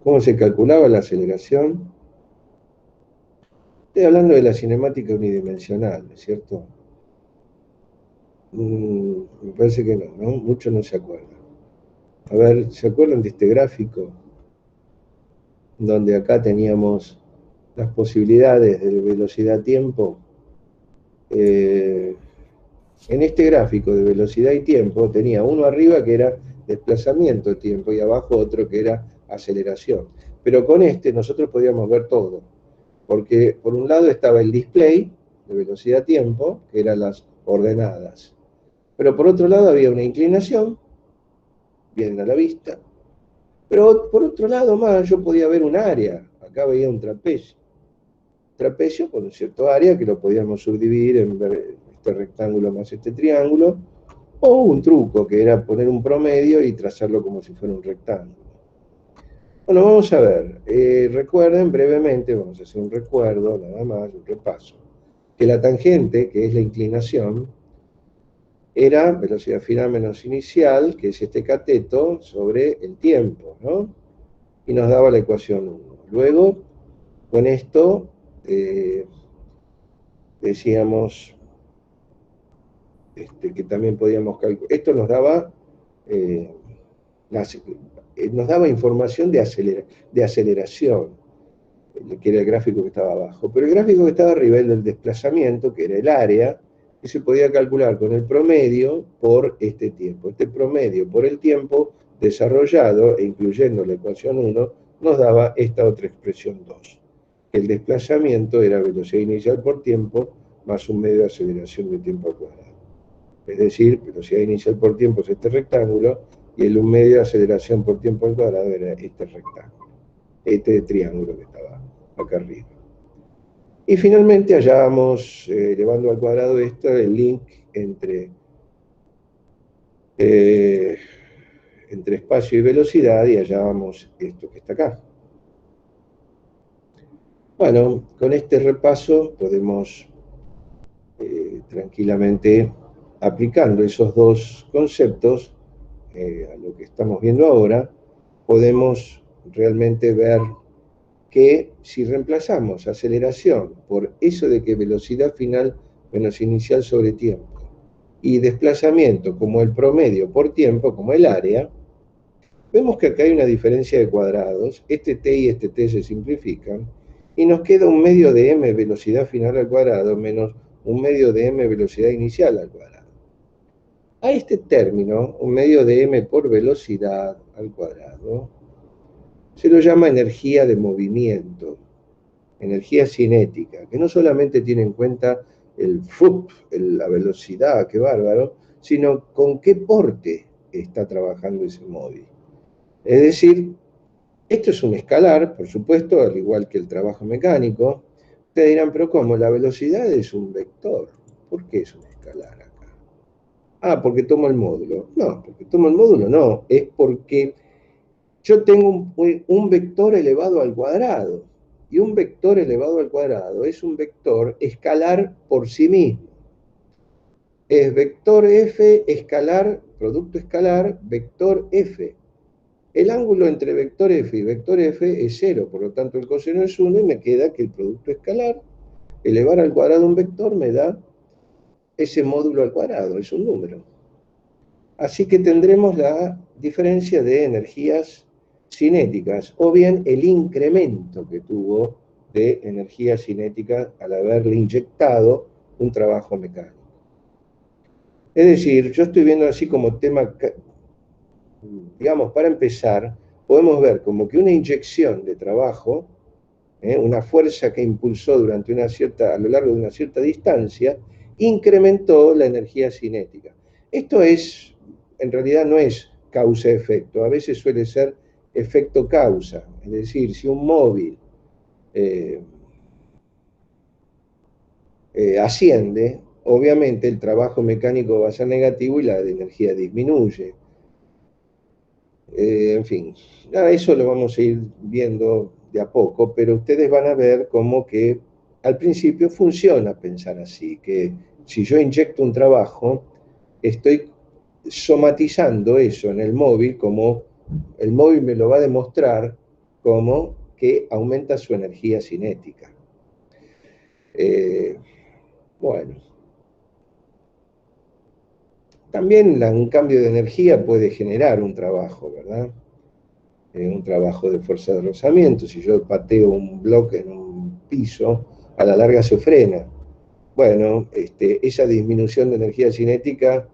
A: ¿Cómo se calculaba la aceleración? Estoy hablando de la cinemática unidimensional, ¿no es cierto? Me parece que no, muchos no se acuerdan. A ver, ¿se acuerdan de este gráfico? Donde acá teníamos las posibilidades de velocidad-tiempo. En este gráfico de velocidad y tiempo tenía uno arriba que era desplazamiento-tiempo y abajo otro que era aceleración. Pero con este nosotros podíamos ver todo, porque por un lado estaba el display de velocidad-tiempo, que eran las ordenadas. Pero por otro lado había una inclinación, bien a la vista, pero por otro lado más yo podía ver un área, acá veía un trapecio con un cierto área que lo podíamos subdividir en ver este rectángulo más este triángulo, o un truco que era poner un promedio y trazarlo como si fuera un rectángulo. Bueno, vamos a ver, recuerden brevemente, vamos a hacer un recuerdo, nada más, un repaso, que la tangente, que es la inclinación, era velocidad final menos inicial, que es este cateto, sobre el tiempo, ¿no? Y nos daba la ecuación 1. Luego, con esto, decíamos que también podíamos calcular. Esto nos daba, nos daba información de aceleración, que era el gráfico que estaba abajo. Pero el gráfico que estaba arriba era el desplazamiento, que era el área, que se podía calcular con el promedio por este tiempo. Este promedio por el tiempo desarrollado, e incluyendo la ecuación 1, nos daba esta otra expresión 2. El desplazamiento era velocidad inicial por tiempo más un medio de aceleración de tiempo al cuadrado. Es decir, velocidad inicial por tiempo es este rectángulo, y el un medio de aceleración por tiempo al cuadrado era este rectángulo, este triángulo que estaba acá arriba. Y finalmente hallábamos, elevando al cuadrado esto, el link entre espacio y velocidad, y hallábamos esto que está acá. Bueno, con este repaso podemos tranquilamente, aplicando esos dos conceptos a lo que estamos viendo ahora, podemos realmente ver que si reemplazamos aceleración por eso de que velocidad final menos inicial sobre tiempo, y desplazamiento como el promedio por tiempo, como el área, vemos que acá hay una diferencia de cuadrados, este t y este t se simplifican, y nos queda un medio de m velocidad final al cuadrado menos un medio de m velocidad inicial al cuadrado. A este término, un medio de m por velocidad al cuadrado, se lo llama energía de movimiento, energía cinética, que no solamente tiene en cuenta el FUP, la velocidad, qué bárbaro, sino con qué porte está trabajando ese móvil. Es decir, esto es un escalar, por supuesto, al igual que el trabajo mecánico. Ustedes dirán, pero ¿cómo? La velocidad es un vector. ¿Por qué es un escalar acá? Ah, porque tomo el módulo. No, porque tomo el módulo no, es porque yo tengo un vector elevado al cuadrado. Y un vector elevado al cuadrado es un vector escalar por sí mismo. Es vector f escalar, producto escalar, vector f. El ángulo entre vector f y vector f es 0, por lo tanto el coseno es 1 y me queda que el producto escalar, elevar al cuadrado un vector, me da ese módulo al cuadrado, es un número. Así que tendremos la diferencia de energías cinéticas, o bien el incremento que tuvo de energía cinética al haberle inyectado un trabajo mecánico. Es decir, yo estoy viendo así como tema, digamos, para empezar, podemos ver como que una inyección de trabajo, una fuerza que impulsó durante a lo largo de una cierta distancia, incrementó la energía cinética. Esto es, en realidad no es causa-efecto, a veces suele ser efecto-causa, es decir, si un móvil asciende, obviamente el trabajo mecánico va a ser negativo y la de energía disminuye. En fin, eso lo vamos a ir viendo de a poco, pero ustedes van a ver como que al principio funciona pensar así, que si yo inyecto un trabajo, estoy somatizando eso en el móvil, como el móvil me lo va a demostrar como que aumenta su energía cinética. Bueno. También un cambio de energía puede generar un trabajo, ¿verdad? Un trabajo de fuerza de rozamiento. Si yo pateo un bloque en un piso, a la larga se frena. Bueno, esa disminución de energía cinética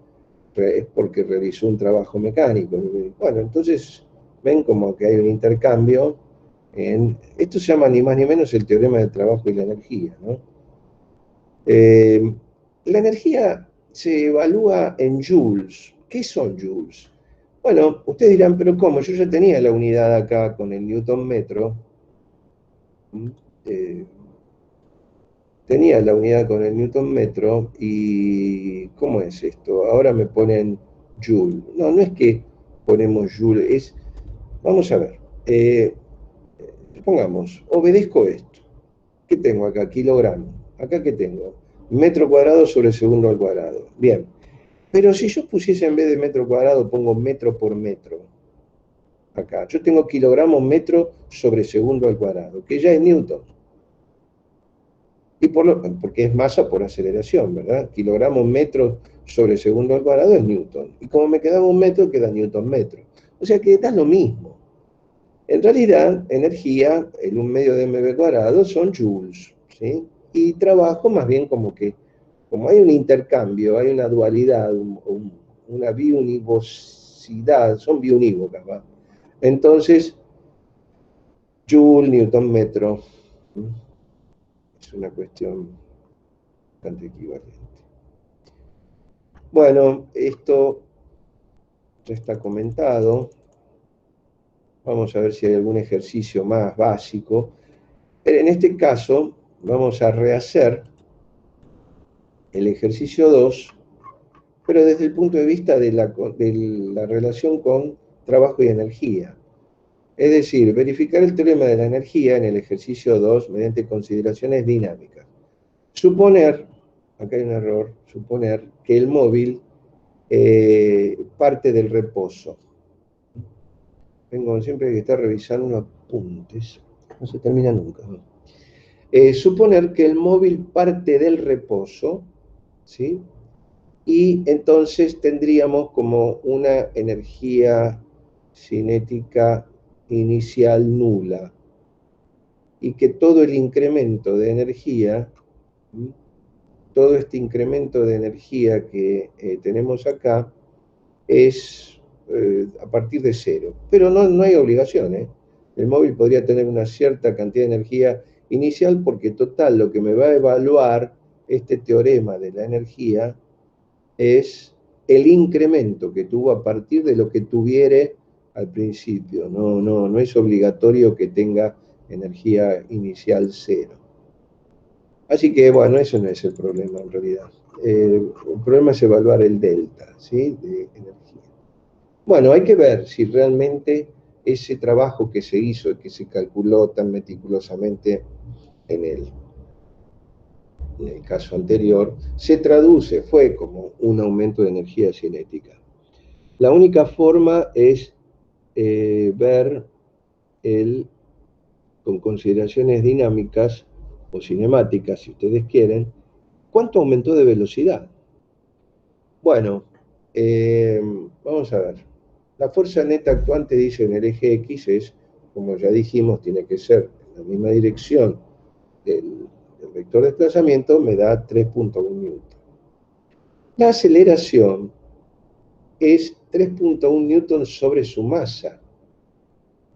A: es porque realizó un trabajo mecánico. Bueno, entonces ven como que hay un intercambio. Esto se llama ni más ni menos el teorema del trabajo y la energía, ¿no? La energía se evalúa en joules. ¿Qué son joules? Bueno, ustedes dirán, pero ¿cómo? Yo ya tenía la unidad acá con el newton metro. Tenía la unidad con el newton metro y ¿cómo es esto? Ahora me ponen joule. No, no es que ponemos joule, es, vamos a ver, pongamos, obedezco esto. ¿Qué tengo acá? Kilogramo. ¿Acá qué tengo? Metro cuadrado sobre segundo al cuadrado. Bien. Pero si yo pusiese en vez de metro cuadrado, pongo metro por metro. Acá. Yo tengo kilogramos metro sobre segundo al cuadrado, que ya es newton. Y porque es masa por aceleración, ¿verdad? Kilogramos metro sobre segundo al cuadrado es newton. Y como me quedaba un metro, queda newton metro. O sea que da lo mismo. En realidad, energía en un medio de mv cuadrado son joules, ¿sí? Y trabajo más bien como hay un intercambio, hay una dualidad, una biunivocidad, son biunívocas, ¿va? Entonces, joule, newton metro, es una cuestión bastante equivalente. Bueno, esto ya está comentado. Vamos a ver si hay algún ejercicio más básico. En este caso, vamos a rehacer el ejercicio 2, pero desde el punto de vista de la relación con trabajo y energía. Es decir, verificar el teorema de la energía en el ejercicio 2 mediante consideraciones dinámicas. Suponer, acá hay un error, suponer que el móvil parte del reposo. Tengo siempre que estar revisando apuntes, no se termina nunca, ¿no? Suponer que el móvil parte del reposo, ¿sí? Y entonces tendríamos como una energía cinética inicial nula. Y que todo el incremento de energía, todo este incremento de energía que tenemos acá, es a partir de cero. Pero no hay obligación, ¿eh? El móvil podría tener una cierta cantidad de energía inicial porque total lo que me va a evaluar este teorema de la energía es el incremento que tuvo a partir de lo que tuviere al principio. No es obligatorio que tenga energía inicial cero. Así que, bueno, eso no es el problema en realidad. El problema es evaluar el delta, ¿sí?, de energía. Bueno, hay que ver si realmente ese trabajo que se hizo y que se calculó tan meticulosamente en el caso anterior, se traduce, fue como un aumento de energía cinética. La única forma es ver con consideraciones dinámicas o cinemáticas, si ustedes quieren, cuánto aumentó de velocidad. Bueno, vamos a ver. La fuerza neta actuante, dice en el eje X, es, como ya dijimos, tiene que ser en la misma dirección del vector de desplazamiento, me da 3.1 newton. La aceleración es 3.1 newton sobre su masa.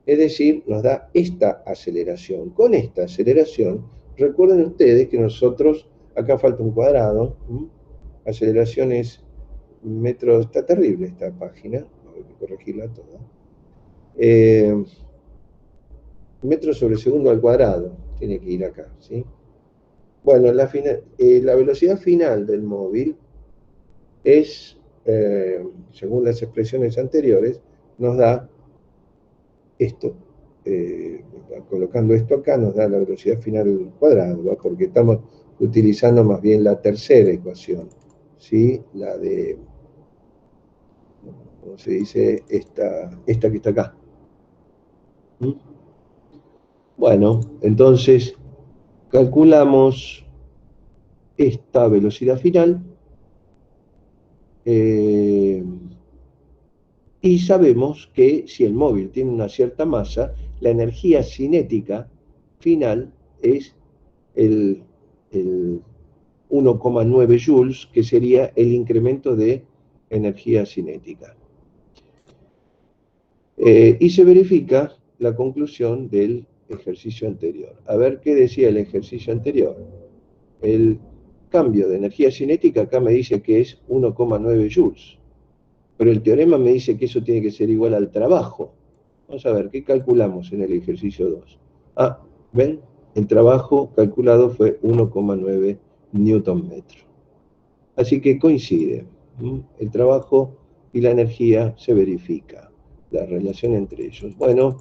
A: Es decir, nos da esta aceleración. Con esta aceleración, recuerden ustedes que nosotros, acá falta un cuadrado, aceleración es metros, está terrible esta página, hay que corregirla toda. Metros sobre segundo al cuadrado, tiene que ir acá, ¿sí? Bueno, la velocidad final del móvil es, según las expresiones anteriores, nos da esto. Colocando esto acá nos da la velocidad final al cuadrado, ¿no? Porque estamos utilizando más bien la tercera ecuación, ¿sí? La de, ¿cómo se dice? Esta que está acá. Bueno, entonces calculamos esta velocidad final y sabemos que si el móvil tiene una cierta masa, la energía cinética final es el 1,9 joules, que sería el incremento de energía cinética. Y se verifica la conclusión del ejercicio anterior. A ver qué decía el ejercicio anterior. El cambio de energía cinética acá me dice que es 1,9 joules. Pero el teorema me dice que eso tiene que ser igual al trabajo. Vamos a ver, ¿qué calculamos en el ejercicio 2? Ah, ¿ven? El trabajo calculado fue 1,9 newton metro. Así que coincide. El trabajo y la energía se verifica, la relación entre ellos. Bueno,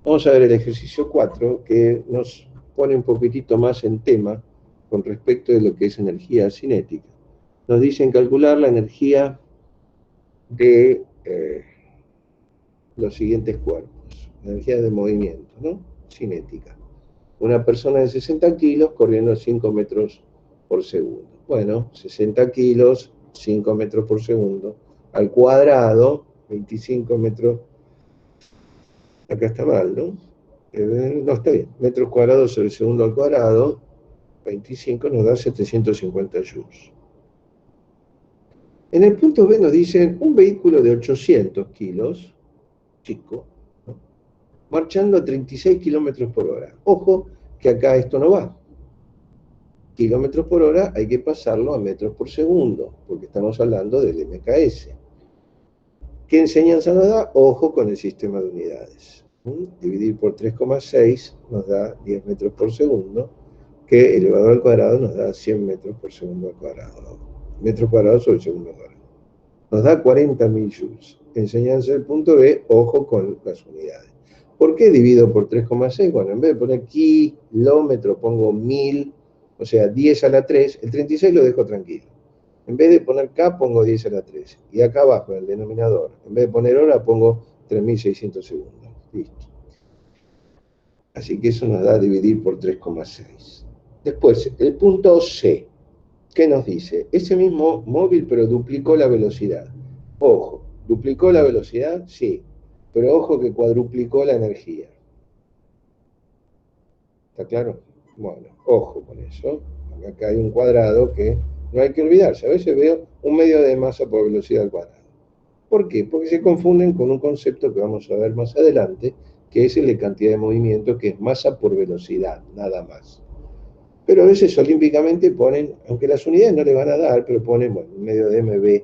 A: vamos a ver el ejercicio 4, que nos pone un poquitito más en tema con respecto de lo que es energía cinética. Nos dicen calcular la energía de los siguientes cuerpos. Energía de movimiento, ¿no? Cinética. Una persona de 60 kilos corriendo 5 metros por segundo. Bueno, 60 kilos, 5 metros por segundo, al cuadrado, 25 metros. Acá está mal, ¿no? No, está bien. Metros cuadrados sobre segundo al cuadrado, 25 nos da 750 joules. En el punto B nos dicen un vehículo de 800 kilos, chico, ¿no? Marchando a 36 kilómetros por hora. Ojo que acá esto no va. Kilómetros por hora hay que pasarlo a metros por segundo, porque estamos hablando del MKS. ¿Qué enseñanza nos da? Ojo con el sistema de unidades. Dividir por 3,6 nos da 10 metros por segundo, que elevado al cuadrado nos da 100 metros por segundo al cuadrado. Metros cuadrados sobre segundo al cuadrado. Nos da 40.000 joules. Enseñanza del punto B, ojo con las unidades. ¿Por qué divido por 3,6? Bueno, en vez de poner kilómetro pongo 1000, o sea, 10 a la 3, el 36 lo dejo tranquilo. En vez de poner K pongo 10 a la 3. Y acá abajo en el denominador, en vez de poner hora pongo 3600 segundos. Listo. Así que eso nos da dividir por 3,6. Después, el punto C. ¿Qué nos dice? Ese mismo móvil, pero duplicó la velocidad. Ojo, ¿duplicó la velocidad? Sí. Pero ojo que cuadruplicó la energía. ¿Está claro? Bueno, ojo con eso. Acá hay un cuadrado que no hay que olvidarse. A veces veo un medio de masa por velocidad al cuadrado. ¿Por qué? Porque se confunden con un concepto que vamos a ver más adelante, que es el de cantidad de movimiento, que es masa por velocidad, nada más. Pero a veces olímpicamente ponen, aunque las unidades no le van a dar, pero ponen, bueno, un medio de mv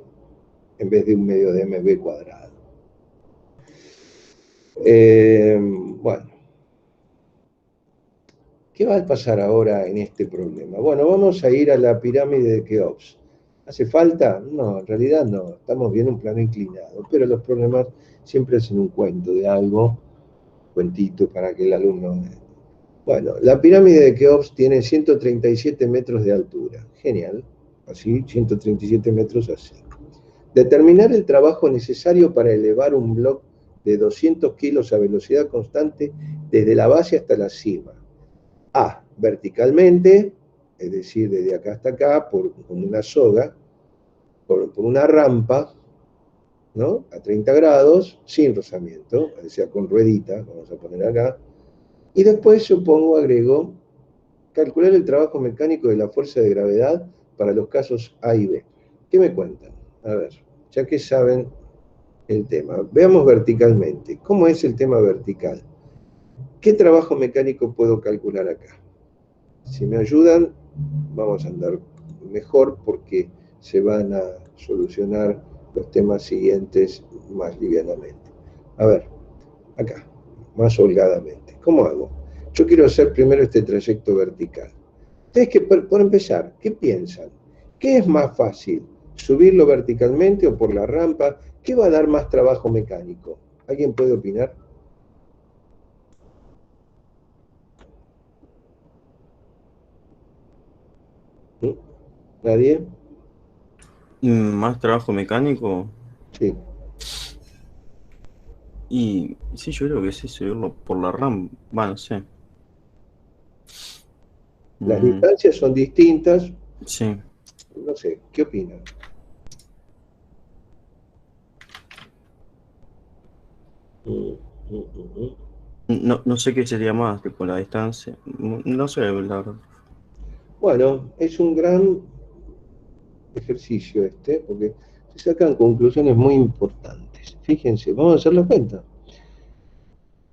A: en vez de un medio de mv cuadrado. Bueno, ¿qué va a pasar ahora en este problema? Bueno, vamos a ir a la pirámide de Keops. ¿Hace falta? No, en realidad no, estamos bien en un plano inclinado, pero los problemas siempre hacen un cuento de algo, cuentito para que el alumno... Bueno, la pirámide de Keops tiene 137 metros de altura. Genial. Así, 137 metros así. Determinar el trabajo necesario para elevar un bloque de 200 kilos a velocidad constante desde la base hasta la cima. A, verticalmente, es decir, desde acá hasta acá, con una soga, por una rampa, ¿no? A 30 grados, sin rozamiento, o sea, con ruedita, vamos a poner acá. Y después, supongo, agrego, calcular el trabajo mecánico de la fuerza de gravedad para los casos A y B. ¿Qué me cuentan? A ver, ya que saben el tema. Veamos verticalmente. ¿Cómo es el tema vertical? ¿Qué trabajo mecánico puedo calcular acá? Si me ayudan, vamos a andar mejor porque se van a solucionar los temas siguientes más livianamente. A ver, acá, más holgadamente. ¿Cómo hago? Yo quiero hacer primero este trayecto vertical. Ustedes, que por empezar, ¿qué piensan? ¿Qué es más fácil? ¿Subirlo verticalmente o por la rampa? ¿Qué va a dar más trabajo mecánico? ¿Alguien puede opinar? ¿Nadie?
B: Más trabajo mecánico.
A: Sí.
B: Y sí, yo creo que sí, subirlo por la RAM. Bueno, no sé.
A: Las distancias son distintas.
B: Sí.
A: No sé, ¿qué opinan?
B: No sé qué sería más, tipo la distancia. No sé, la verdad.
A: Bueno, es un gran ejercicio este, porque se sacan conclusiones muy importantes. Fíjense, vamos a hacerlo cuenta.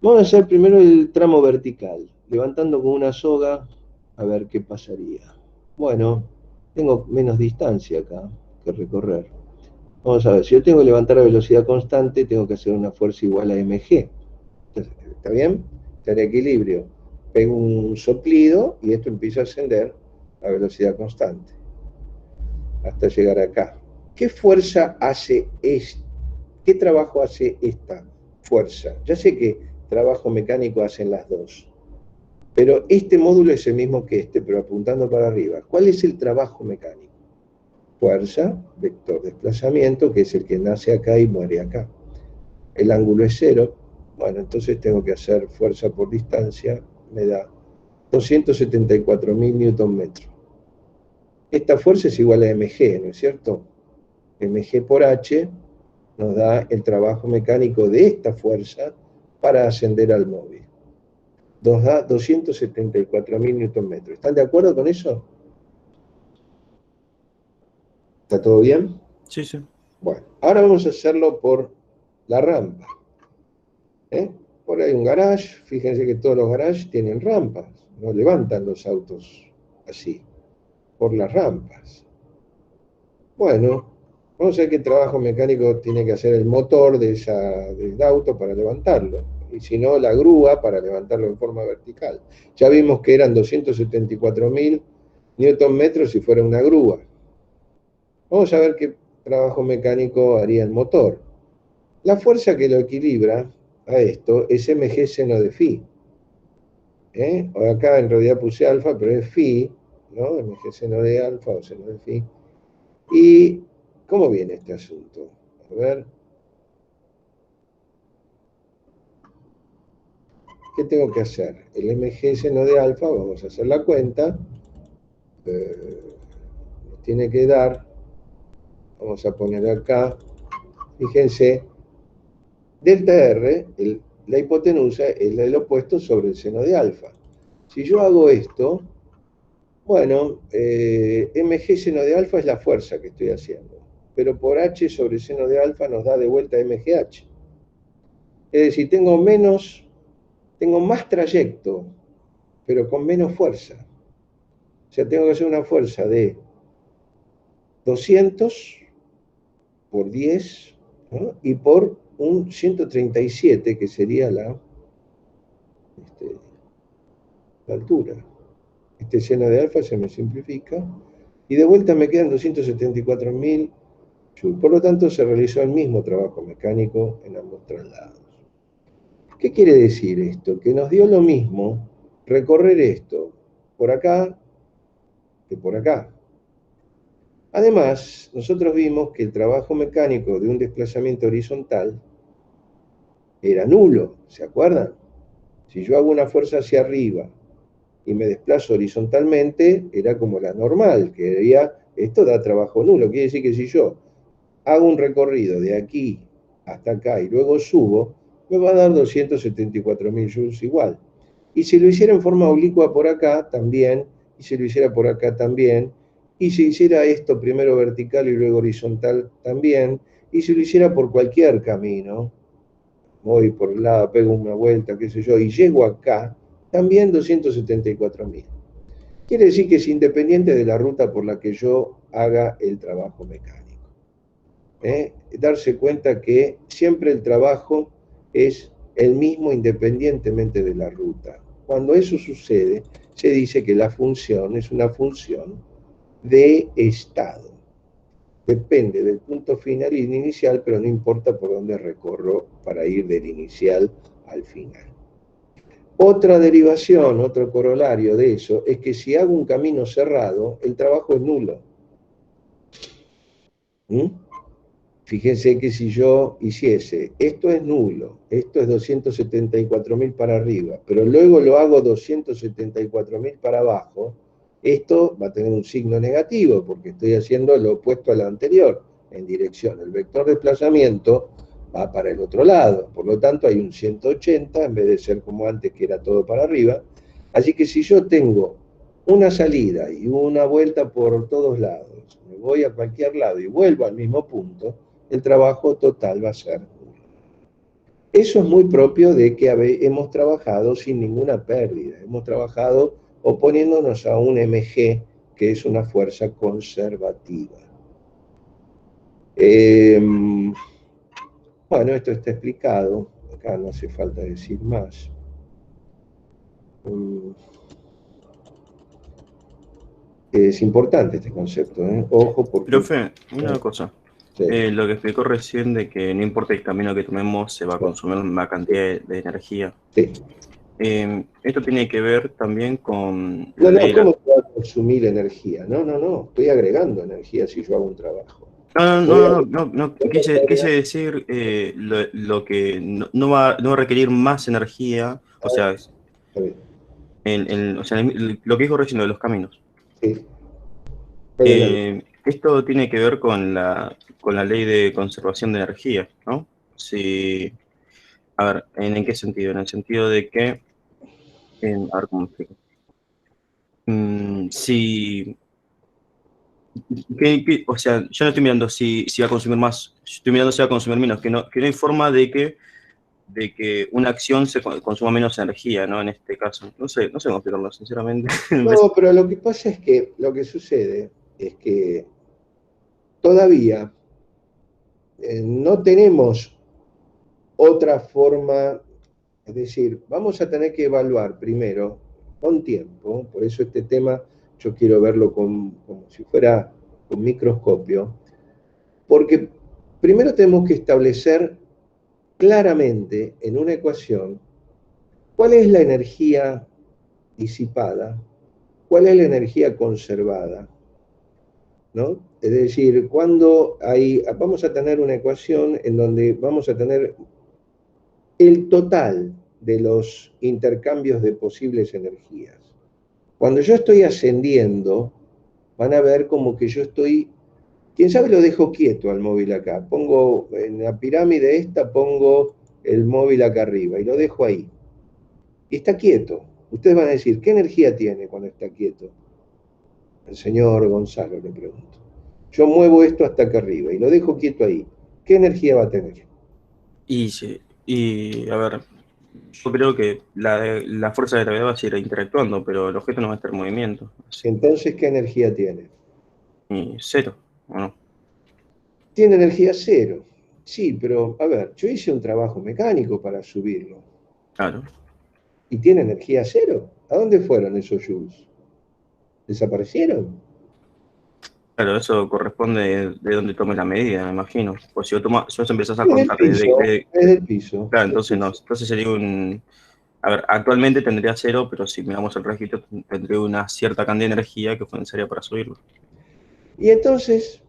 A: Vamos a hacer primero el tramo vertical, levantando con una soga, a ver qué pasaría. Bueno, tengo menos distancia acá que recorrer. Vamos a ver, si yo tengo que levantar a velocidad constante, tengo que hacer una fuerza igual a mg. Entonces, ¿está bien? Está en equilibrio. Pego un soplido y esto empieza a ascender a velocidad constante hasta llegar acá. ¿Qué fuerza hace esto? ¿Qué trabajo hace esta fuerza? Ya sé que trabajo mecánico hacen las dos, pero este módulo es el mismo que este, pero apuntando para arriba. ¿Cuál es el trabajo mecánico? Fuerza, vector desplazamiento, que es el que nace acá y muere acá. El ángulo es 0. Bueno, entonces tengo que hacer fuerza por distancia, me da 274.000 Nm. Esta fuerza es igual a mg, ¿no es cierto? Mg por h nos da el trabajo mecánico de esta fuerza para ascender al móvil. Nos da 274.000 Nm. ¿Están de acuerdo con eso? ¿Está todo bien?
B: Sí, sí.
A: Bueno, ahora vamos a hacerlo por la rampa. Por ahí un garage, fíjense que todos los garages tienen rampas, no levantan los autos así, por las rampas. Bueno, vamos a ver qué trabajo mecánico tiene que hacer el motor del auto para levantarlo, y si no, la grúa para levantarlo en forma vertical. Ya vimos que eran 274.000 Nm si fuera una grúa. Vamos a ver qué trabajo mecánico haría el motor. La fuerza que lo equilibra a esto es mg seno de phi. Acá en realidad puse alfa, pero es phi, ¿no? Mg seno de alfa o seno de phi. ¿Y cómo viene este asunto? A ver. ¿Qué tengo que hacer? El mg seno de alfa, vamos a hacer la cuenta. Nos tiene que dar, vamos a poner acá, fíjense, delta R, la hipotenusa es el opuesto sobre el seno de alfa. Si yo hago esto, bueno, mg seno de alfa es la fuerza que estoy haciendo, pero por h sobre seno de alfa nos da de vuelta mgh. Es decir, tengo más trayecto, pero con menos fuerza. O sea, tengo que hacer una fuerza de 200 por 10, ¿no? Y por un 137, que sería la altura. Este seno de alfa se me simplifica, y de vuelta me quedan 274.000 joules. Por lo tanto, se realizó el mismo trabajo mecánico en ambos traslados. ¿Qué quiere decir esto? Que nos dio lo mismo recorrer esto por acá que por acá. Además, nosotros vimos que el trabajo mecánico de un desplazamiento horizontal era nulo, ¿se acuerdan? Si yo hago una fuerza hacia arriba y me desplazo horizontalmente, era como la normal, que diría, esto da trabajo nulo. Quiere decir que si yo hago un recorrido de aquí hasta acá y luego subo, me va a dar 274.000 joules igual. Y si lo hiciera en forma oblicua por acá, también, y si lo hiciera por acá también, y si hiciera esto primero vertical y luego horizontal también, y si lo hiciera por cualquier camino, voy por el lado, pego una vuelta, qué sé yo, y llego acá, también 274.000. Quiere decir que es independiente de la ruta por la que yo haga el trabajo mecánico. Darse cuenta que siempre el trabajo es el mismo independientemente de la ruta. Cuando eso sucede, se dice que la función es una función de estado. Depende del punto final y del inicial, pero no importa por dónde recorro para ir del inicial al final. Otra derivación, otro corolario de eso, es que si hago un camino cerrado, el trabajo es nulo. Fíjense que si yo hiciese, esto es nulo, esto es 274.000 para arriba, pero luego lo hago 274.000 para abajo, esto va a tener un signo negativo, porque estoy haciendo lo opuesto a lo anterior, en dirección. El vector de desplazamiento va para el otro lado, por lo tanto hay un 180, en vez de ser como antes que era todo para arriba. Así que si yo tengo una salida y una vuelta por todos lados, me voy a cualquier lado y vuelvo al mismo punto, el trabajo total va a ser nulo. Eso es muy propio de que hemos trabajado sin ninguna pérdida, hemos trabajado oponiéndonos a un mg que es una fuerza conservativa. Bueno, esto está explicado, acá no hace falta decir más. Es importante este concepto, ¿eh? Ojo, porque...
B: Profe, una cosa.
A: Sí.
B: Lo que explicó recién de que no importa el camino que tomemos, se va a consumir una cantidad de energía.
A: Sí.
B: Esto tiene que ver también con
A: No,
B: la ley de
A: ¿cómo se va a consumir energía? No, estoy agregando energía si yo hago un trabajo.
B: No. Quise decir lo que no va a requerir más energía, o sea,
A: Está bien.
B: lo que dijo recién de los caminos.
A: Sí.
B: Esto tiene que ver con la ley de conservación de energía, ¿no? Si, a ver, ¿en qué sentido? En el sentido de que, a ver cómo explico. O sea, yo no estoy mirando si va a consumir más, estoy mirando si va a consumir menos, que no hay forma de que una acción consuma menos energía, ¿no? En este caso. No sé cómo explicarlo, sinceramente.
A: No, pero lo que pasa es que lo que sucede es que todavía no tenemos otra forma, es decir, vamos a tener que evaluar primero, con tiempo, por eso este tema yo quiero verlo como si fuera con microscopio, porque primero tenemos que establecer claramente en una ecuación cuál es la energía disipada, cuál es la energía conservada, ¿no? Es decir, vamos a tener una ecuación en donde vamos a tener el total de los intercambios de posibles energías. Cuando yo estoy ascendiendo, van a ver como que yo estoy, quién sabe lo dejo quieto al móvil acá, pongo en la pirámide esta, pongo el móvil acá arriba y lo dejo ahí. Y está quieto. Ustedes van a decir, ¿qué energía tiene cuando está quieto? El señor Gonzalo le pregunto. Yo muevo esto hasta acá arriba y lo dejo quieto ahí. ¿Qué energía va a tener?
B: Y a ver, yo creo que la fuerza de gravedad va a seguir interactuando, pero el objeto no va a estar en movimiento.
A: Entonces, ¿qué energía tiene?
B: Y cero, ¿o no?
A: Tiene energía cero. Sí, pero a ver, yo hice un trabajo mecánico para subirlo.
B: Claro.
A: ¿Y tiene energía cero? ¿A dónde fueron esos joules? ¿Desaparecieron?
B: Claro, eso corresponde de donde tomes la medida, me imagino. Pues si vos empezás a
A: Desde el
B: contar
A: piso, desde el piso.
B: Claro, entonces no. Entonces sería un... A ver, actualmente tendría cero, pero si miramos el registro, tendría una cierta cantidad de energía que fue necesaria para subirlo.
A: Y entonces,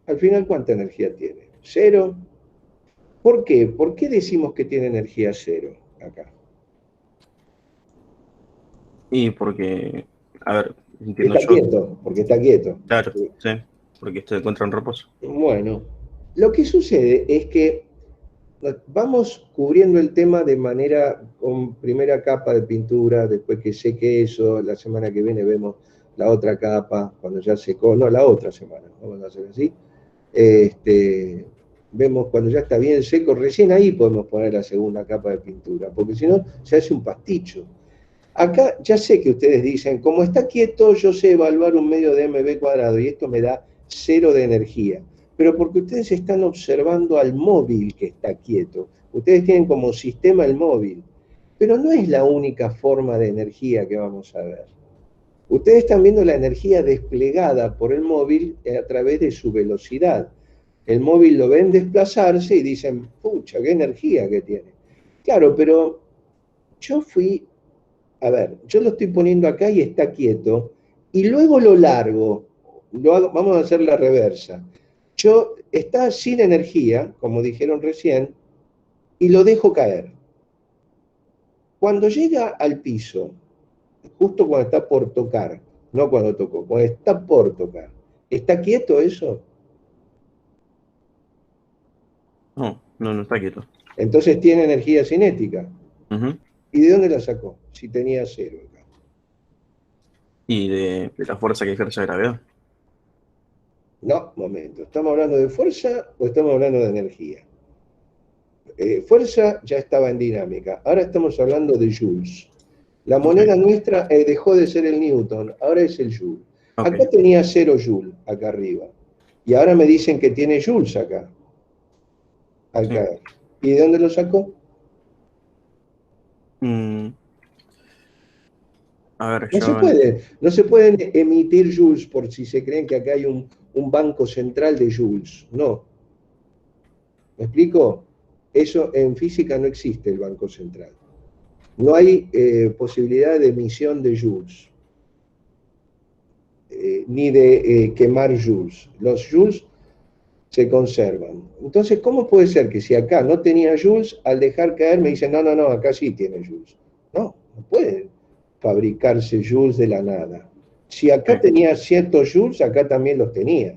A: al final, ¿cuánta energía tiene? ¿Cero? ¿Por qué? ¿Por qué decimos que tiene energía cero acá?
B: Y porque, a ver, entiendo
A: Está
B: yo.
A: quieto, porque está quieto.
B: Claro, sí, porque se encuentra en reposo.
A: Bueno, lo que sucede es que vamos cubriendo el tema de manera con primera capa de pintura, después que seque eso, la semana que viene vemos la otra capa, cuando ya secó, no, la otra semana, vamos a hacer así. Vemos cuando ya está bien seco, recién ahí podemos poner la segunda capa de pintura, porque si no se hace un pasticho. Acá ya sé que ustedes dicen, como está quieto, yo sé evaluar un medio de mv cuadrado y esto me da cero de energía. Pero porque ustedes están observando al móvil que está quieto. Ustedes tienen como sistema el móvil. Pero no es la única forma de energía que vamos a ver. Ustedes están viendo la energía desplegada por el móvil a través de su velocidad. El móvil lo ven desplazarse y dicen, pucha, qué energía que tiene. Claro, pero yo lo estoy poniendo acá y está quieto, y luego lo largo, vamos a hacer la reversa. Está sin energía, como dijeron recién, y lo dejo caer. Cuando llega al piso, justo cuando está por tocar, no cuando tocó, cuando está por tocar, ¿está quieto eso?
B: No está quieto.
A: Entonces tiene energía cinética.
B: Uh-huh.
A: ¿Y de dónde la sacó? Si tenía cero acá.
B: Y de la fuerza que ejerce la gravedad.
A: No, momento. ¿Estamos hablando de fuerza o estamos hablando de energía? Fuerza ya estaba en dinámica. Ahora estamos hablando de joules. La moneda nuestra dejó de ser el Newton, ahora es el Joule.
B: Ok.
A: Acá tenía 0 Joule, acá arriba. Y ahora me dicen que tiene Joules acá. Acá. ¿Y de dónde lo sacó?
B: Mm, a ver,
A: No se
B: yo...
A: puede, no se pueden emitir Joules por si se creen que acá hay un banco central de Joules. No. ¿Me explico? Eso en física no existe el banco central. No hay posibilidad de emisión de Joules, ni de quemar Joules. Los Joules se conservan. Entonces, ¿cómo puede ser que si acá no tenía Joules, al dejar caer me dicen, no, no, no, acá sí tiene Joules? No, no pueden fabricarse Joules de la nada. Si acá tenía ciertos Joules, acá también los tenía.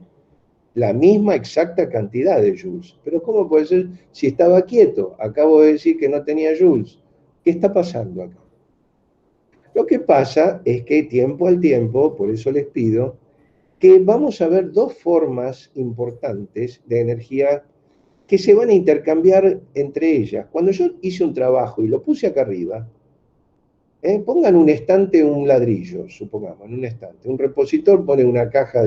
A: La misma exacta cantidad de Joules. Pero ¿cómo puede ser si estaba quieto? Acabo de decir que no tenía Joules. ¿Qué está pasando acá? Lo que pasa es que tiempo al tiempo, por eso les pido, que vamos a ver dos formas importantes de energía que se van a intercambiar entre ellas. Cuando yo hice un trabajo y lo puse acá arriba, pongan un estante, un ladrillo, supongamos, en un estante. Un repositor pone una caja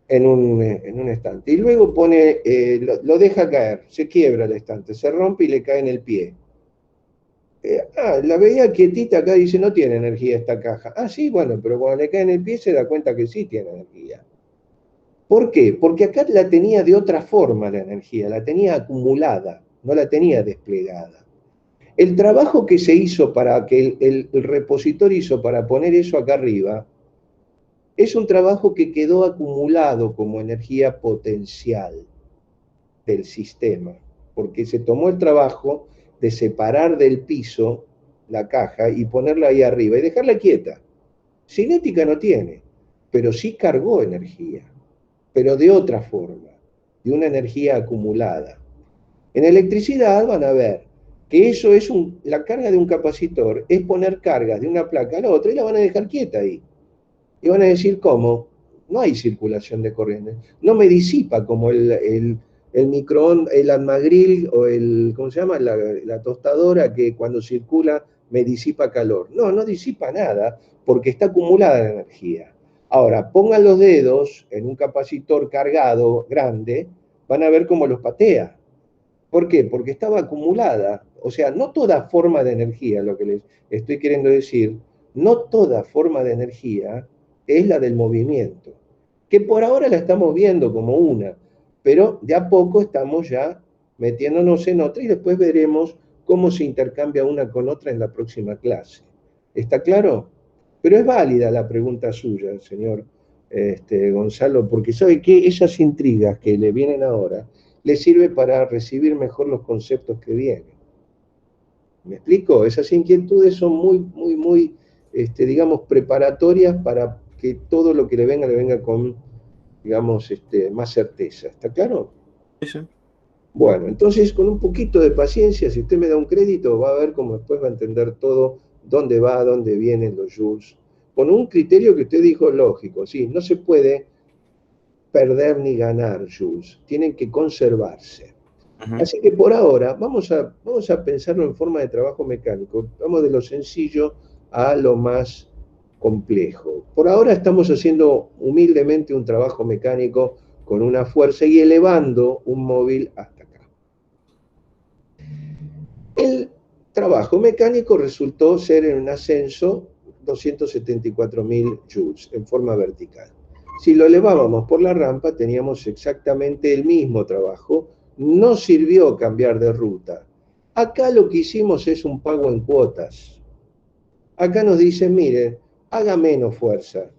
A: en un estante y luego pone, lo deja caer, se quiebra el estante, se rompe y le cae en el pie. La veía quietita acá, dice, no tiene energía esta caja. Ah, sí, bueno, pero cuando le cae en el pie se da cuenta que sí tiene energía. ¿Por qué? Porque acá la tenía de otra forma la energía, la tenía acumulada, no la tenía desplegada. El trabajo que se hizo para que el repositor hizo para poner eso acá arriba, es un trabajo que quedó acumulado como energía potencial del sistema, porque se tomó el trabajo de separar del piso la caja y ponerla ahí arriba y dejarla quieta. Cinética no tiene, pero sí cargó energía, pero de otra forma, de una energía acumulada. En electricidad van a ver que eso es la carga de un capacitor, es poner cargas de una placa a la otra y la van a dejar quieta ahí. Y van a decir, ¿cómo? No hay circulación de corriente. No me disipa como el microondas, el almagril o ¿cómo se llama? La tostadora que cuando circula me disipa calor. No, no disipa nada porque está acumulada la energía. Ahora, pongan los dedos en un capacitor cargado grande, van a ver cómo los patea. ¿Por qué? Porque estaba acumulada. O sea, no toda forma de energía, lo que les estoy queriendo decir, no toda forma de energía es la del movimiento, que por ahora la estamos viendo como una, pero de a poco estamos ya metiéndonos en otra y después veremos cómo se intercambia una con otra en la próxima clase. ¿Está claro? Pero es válida la pregunta suya, señor Gonzalo, porque sabe que esas intrigas que le vienen ahora le sirve para recibir mejor los conceptos que vienen. ¿Me explico? Esas inquietudes son muy, digamos, preparatorias para que todo lo que le venga con, digamos, más certeza. ¿Está claro?
B: Sí, sí.
A: Bueno, entonces con un poquito de paciencia, si usted me da un crédito, va a ver cómo después va a entender todo, dónde va, dónde vienen los joules, con un criterio que usted dijo lógico, sí, no se puede perder ni ganar joules, tienen que conservarse. Así que por ahora vamos a pensarlo en forma de trabajo mecánico. Vamos de lo sencillo a lo más complejo. Por ahora estamos haciendo humildemente un trabajo mecánico con una fuerza y elevando un móvil hasta acá. El trabajo mecánico resultó ser en un ascenso 274.000 joules en forma vertical. Si lo elevábamos por la rampa teníamos exactamente el mismo trabajo. No sirvió cambiar de ruta. Acá lo que hicimos es un pago en cuotas. Acá nos dicen, mire, haga menos fuerza.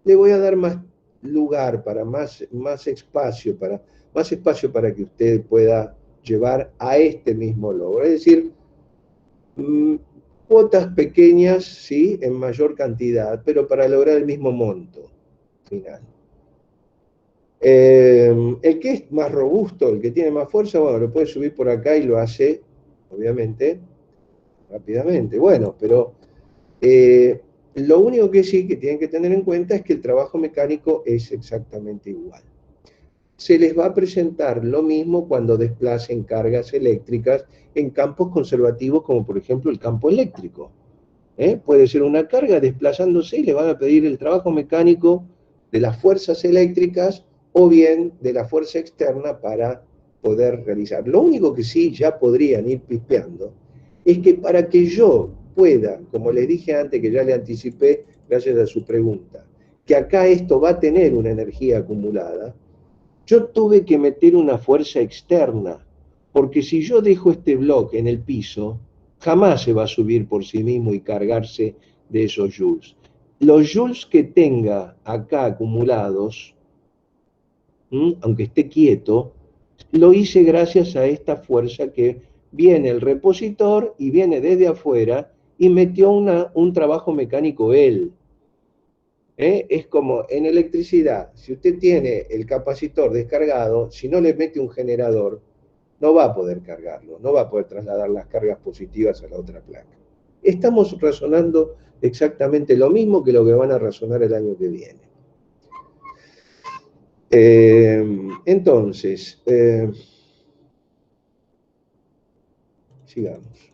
A: Le voy a dar más lugar para más espacio para que usted pueda llevar a este mismo logro. Es decir, cuotas pequeñas, sí, en mayor cantidad, pero para lograr el mismo monto final. El que es más robusto, el que tiene más fuerza, bueno, lo puede subir por acá y lo hace, obviamente, rápidamente. Bueno, pero lo único que sí que tienen que tener en cuenta es que el trabajo mecánico es exactamente igual. se les va a presentar lo mismo cuando desplacen cargas eléctricas en campos conservativos, como por ejemplo el campo eléctrico. Puede ser una carga desplazándose y le van a pedir el trabajo mecánico de las fuerzas eléctricas o bien de la fuerza externa para poder realizar. Lo único que sí ya podrían ir pispeando es que para que yo pueda, como les dije antes, que ya le anticipé gracias a su pregunta, que acá esto va a tener una energía acumulada, yo tuve que meter una fuerza externa, porque si yo dejo este bloque en el piso, jamás se va a subir por sí mismo y cargarse de esos joules. Los joules que tenga acá acumulados, aunque esté quieto, lo hice gracias a esta fuerza que viene el repositor y viene desde afuera y metió un trabajo mecánico él. Es como en electricidad, si usted tiene el capacitor descargado, si no le mete un generador, no va a poder cargarlo, no va a poder trasladar las cargas positivas a la otra placa. Estamos razonando exactamente lo mismo que lo que van a razonar el año que viene. Entonces, sigamos.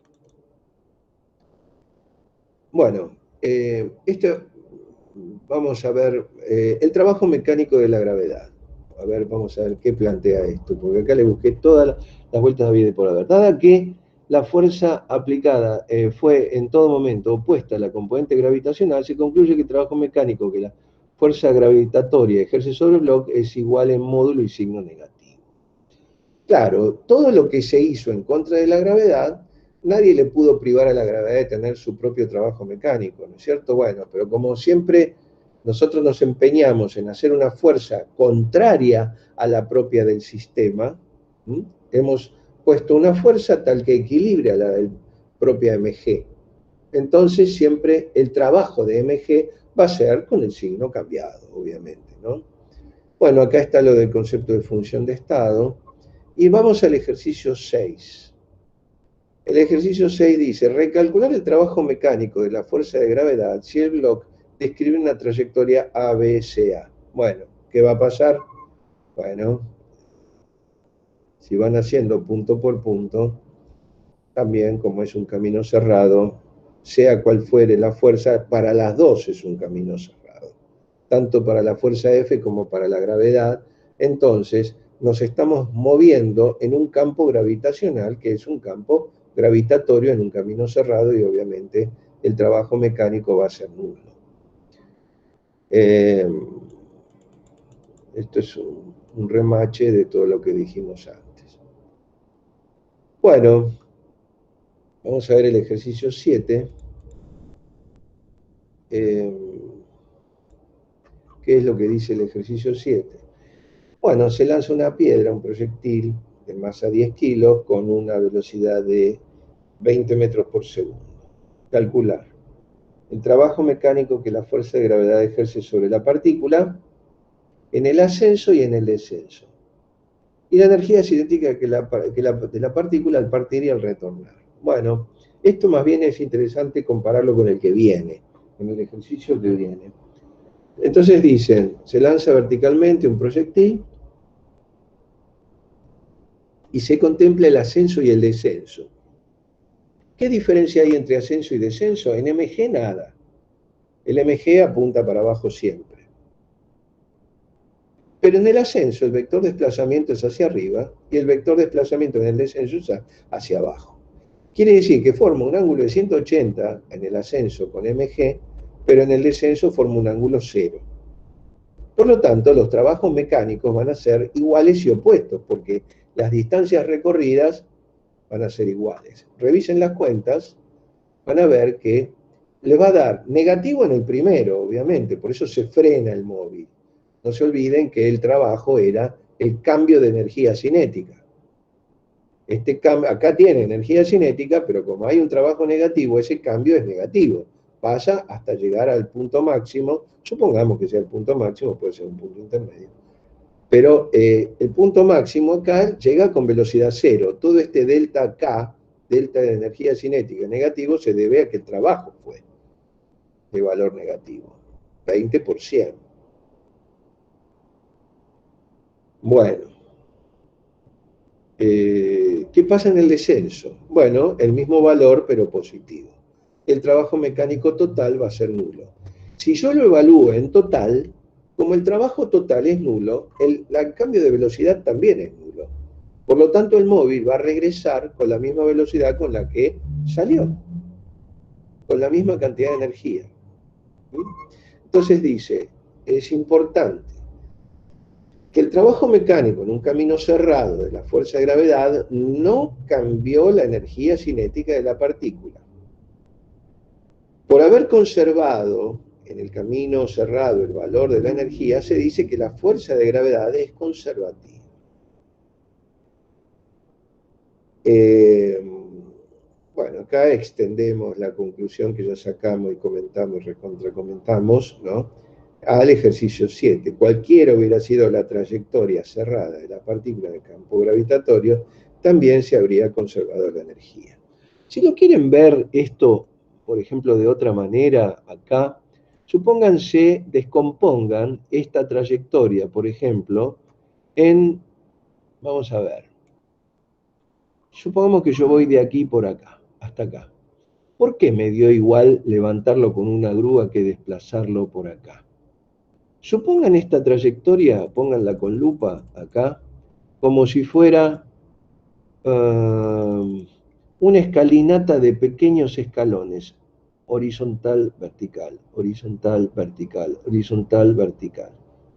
A: Bueno, esto vamos a ver el trabajo mecánico de la gravedad. A ver, vamos a ver qué plantea esto, porque acá le busqué todas las vueltas de vida y por haber. Dada que la fuerza aplicada fue en todo momento opuesta a la componente gravitacional, se concluye que el trabajo mecánico que la fuerza gravitatoria ejerce sobre el bloque es igual en módulo y signo negativo. Claro, todo lo que se hizo en contra de la gravedad, nadie le pudo privar a la gravedad de tener su propio trabajo mecánico, ¿no es cierto? Bueno, pero como siempre nosotros nos empeñamos en hacer una fuerza contraria a la propia del sistema, hemos puesto una fuerza tal que equilibre a la propia MG. Entonces siempre el trabajo de MG va a ser con el signo cambiado, obviamente, ¿no? Bueno, acá está lo del concepto de función de estado. Y vamos al ejercicio 6. El ejercicio 6 dice, recalcular el trabajo mecánico de la fuerza de gravedad si el bloque describe una trayectoria ABCA. Bueno, ¿qué va a pasar? Bueno, si van haciendo punto por punto, también como es un camino cerrado, sea cual fuere la fuerza, para las dos es un camino cerrado, tanto para la fuerza F como para la gravedad. Entonces, nos estamos moviendo en un campo gravitacional, que es un campo gravitatorio en un camino cerrado, y obviamente el trabajo mecánico va a ser nulo. Esto es un remache de todo lo que dijimos antes. Bueno, vamos a ver el ejercicio 7. ¿Qué es lo que dice el ejercicio 7? Bueno, se lanza una piedra, un proyectil de masa 10 kilos con una velocidad de 20 metros por segundo. Calcular el trabajo mecánico que la fuerza de gravedad ejerce sobre la partícula en el ascenso y en el descenso. Y la energía cinética de la partícula al partir y al retornar. Bueno, esto más bien es interesante compararlo con el que viene, con el ejercicio que viene. Entonces dicen, se lanza verticalmente un proyectil y se contempla el ascenso y el descenso. ¿Qué diferencia hay entre ascenso y descenso? En MG nada. El MG apunta para abajo siempre. Pero en el ascenso el vector de desplazamiento es hacia arriba y el vector de desplazamiento en el descenso es hacia abajo. Quiere decir que forma un ángulo de 180 en el ascenso con MG, pero en el descenso forma un ángulo 0. Por lo tanto, los trabajos mecánicos van a ser iguales y opuestos, porque las distancias recorridas van a ser iguales. Revisen las cuentas, van a ver que les va a dar negativo en el primero, obviamente, por eso se frena el móvil. No se olviden que el trabajo era el cambio de energía cinética. Acá tiene energía cinética, pero como hay un trabajo negativo, ese cambio es negativo. Pasa hasta llegar al punto máximo, supongamos que sea el punto máximo, puede ser un punto intermedio. Pero el punto máximo acá llega con velocidad 0. Todo este delta K, delta de energía cinética negativo, se debe a que el trabajo fue de valor negativo, 20%. Bueno, ¿qué pasa en el descenso? Bueno, el mismo valor, pero positivo. El trabajo mecánico total va a ser nulo. Si yo lo evalúo en total, como el trabajo total es nulo, el cambio de velocidad también es nulo. Por lo tanto, el móvil va a regresar con la misma velocidad con la que salió, con la misma cantidad de energía. Entonces dice, es importante que el trabajo mecánico en un camino cerrado de la fuerza de gravedad no cambió la energía cinética de la partícula. Por haber conservado en el camino cerrado el valor de la energía, se dice que la fuerza de gravedad es conservativa. Bueno, acá extendemos la conclusión que ya sacamos y comentamos, recontracomentamos, ¿no? Al ejercicio 7. Cualquiera hubiera sido la trayectoria cerrada de la partícula del campo gravitatorio, también se habría conservado la energía. Si lo quieren ver esto, por ejemplo, de otra manera, acá, supónganse, descompongan esta trayectoria, por ejemplo, en, vamos a ver, supongamos que yo voy de aquí por acá, hasta acá. ¿Por qué me dio igual levantarlo con una grúa que desplazarlo por acá? Supongan esta trayectoria, pónganla con lupa acá, como si fuera una escalinata de pequeños escalones, horizontal, vertical, horizontal, vertical, horizontal, vertical.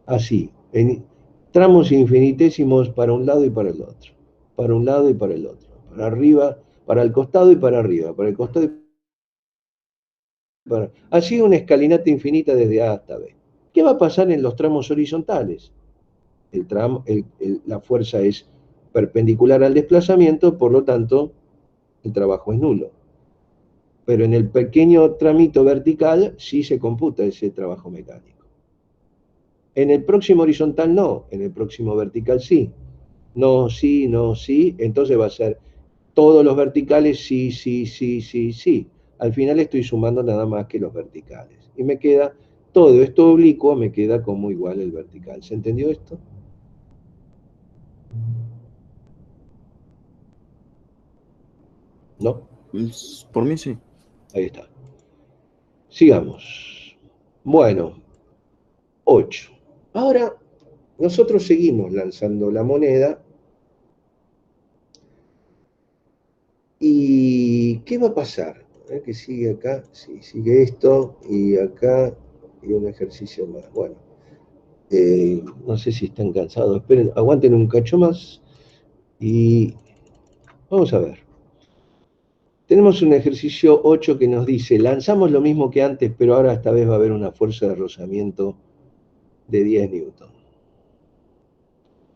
A: Así, en tramos infinitésimos para un lado y para el otro, para un lado y para el otro, para arriba, para el costado y para arriba, para el costado y para... Así una escalinata infinita desde A hasta B. ¿Qué va a pasar en los tramos horizontales? La fuerza es perpendicular al desplazamiento, por lo tanto, el trabajo es nulo. Pero en el pequeño tramito vertical sí se computa ese trabajo mecánico. En el próximo horizontal no, en el próximo vertical sí. No, sí, no, sí, entonces va a ser todos los verticales sí, sí, sí, sí, sí. Al final estoy sumando nada más que los verticales. Y me queda todo esto oblicuo, me queda como igual el vertical. ¿Se entendió esto? ¿No?
B: Por mí sí.
A: Ahí está. Sigamos. Bueno, 8. Ahora, nosotros seguimos lanzando la moneda. ¿Y qué va a pasar? ¿Que sigue acá? Sí, sigue esto y acá y un ejercicio más. Bueno, no sé si están cansados. Esperen, aguanten un cacho más y vamos a ver. Tenemos un ejercicio 8 que nos dice, lanzamos lo mismo que antes, pero ahora esta vez va a haber una fuerza de rozamiento de 10 newton.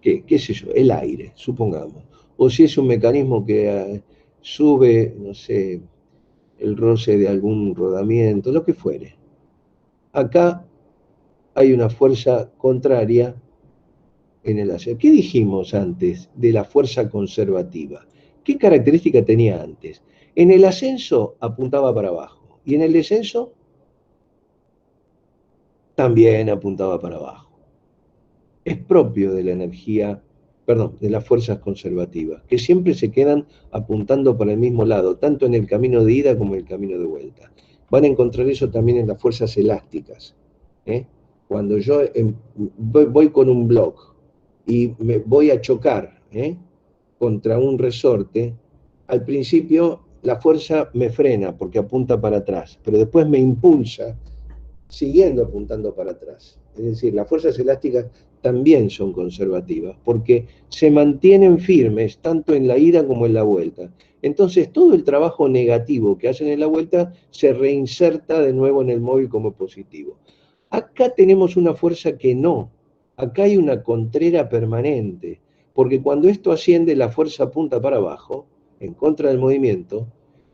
A: ¿Qué sé yo? El aire, supongamos. O si es un mecanismo que sube, no sé, el roce de algún rodamiento, lo que fuere. Acá hay una fuerza contraria en el ascenso. ¿Qué dijimos antes de la fuerza conservativa? ¿Qué característica tenía antes? En el ascenso apuntaba para abajo y en el descenso también apuntaba para abajo. Es propio de la energía, perdón, de las fuerzas conservativas, que siempre se quedan apuntando para el mismo lado, tanto en el camino de ida como en el camino de vuelta. Van a encontrar eso también en las fuerzas elásticas. Cuando yo voy con un block y me voy a chocar contra un resorte, al principio la fuerza me frena porque apunta para atrás, pero después me impulsa siguiendo apuntando para atrás. Es decir, las fuerzas elásticas también son conservativas porque se mantienen firmes tanto en la ida como en la vuelta. Entonces todo el trabajo negativo que hacen en la vuelta se reinserta de nuevo en el móvil como positivo. Acá tenemos una fuerza que no, acá hay una contrera permanente, porque cuando esto asciende la fuerza apunta para abajo, en contra del movimiento,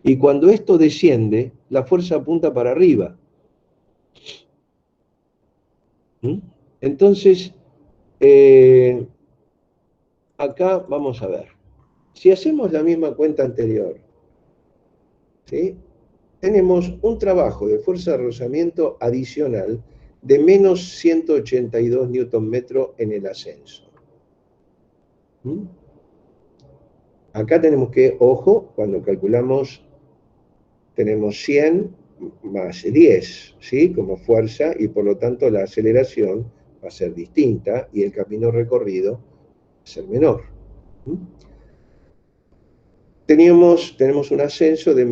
A: y cuando esto desciende la fuerza apunta para arriba. Entonces, acá vamos a ver. Si hacemos la misma cuenta anterior, ¿sí? Tenemos un trabajo de fuerza de rozamiento adicional de menos 182 Nm en el ascenso. ¿Mm? Acá tenemos que, ojo, cuando calculamos, tenemos 100 más 10, ¿sí? Como fuerza, y por lo tanto la aceleración va a ser distinta y el camino recorrido va a ser menor. ¿Mm? Tenemos un ascenso de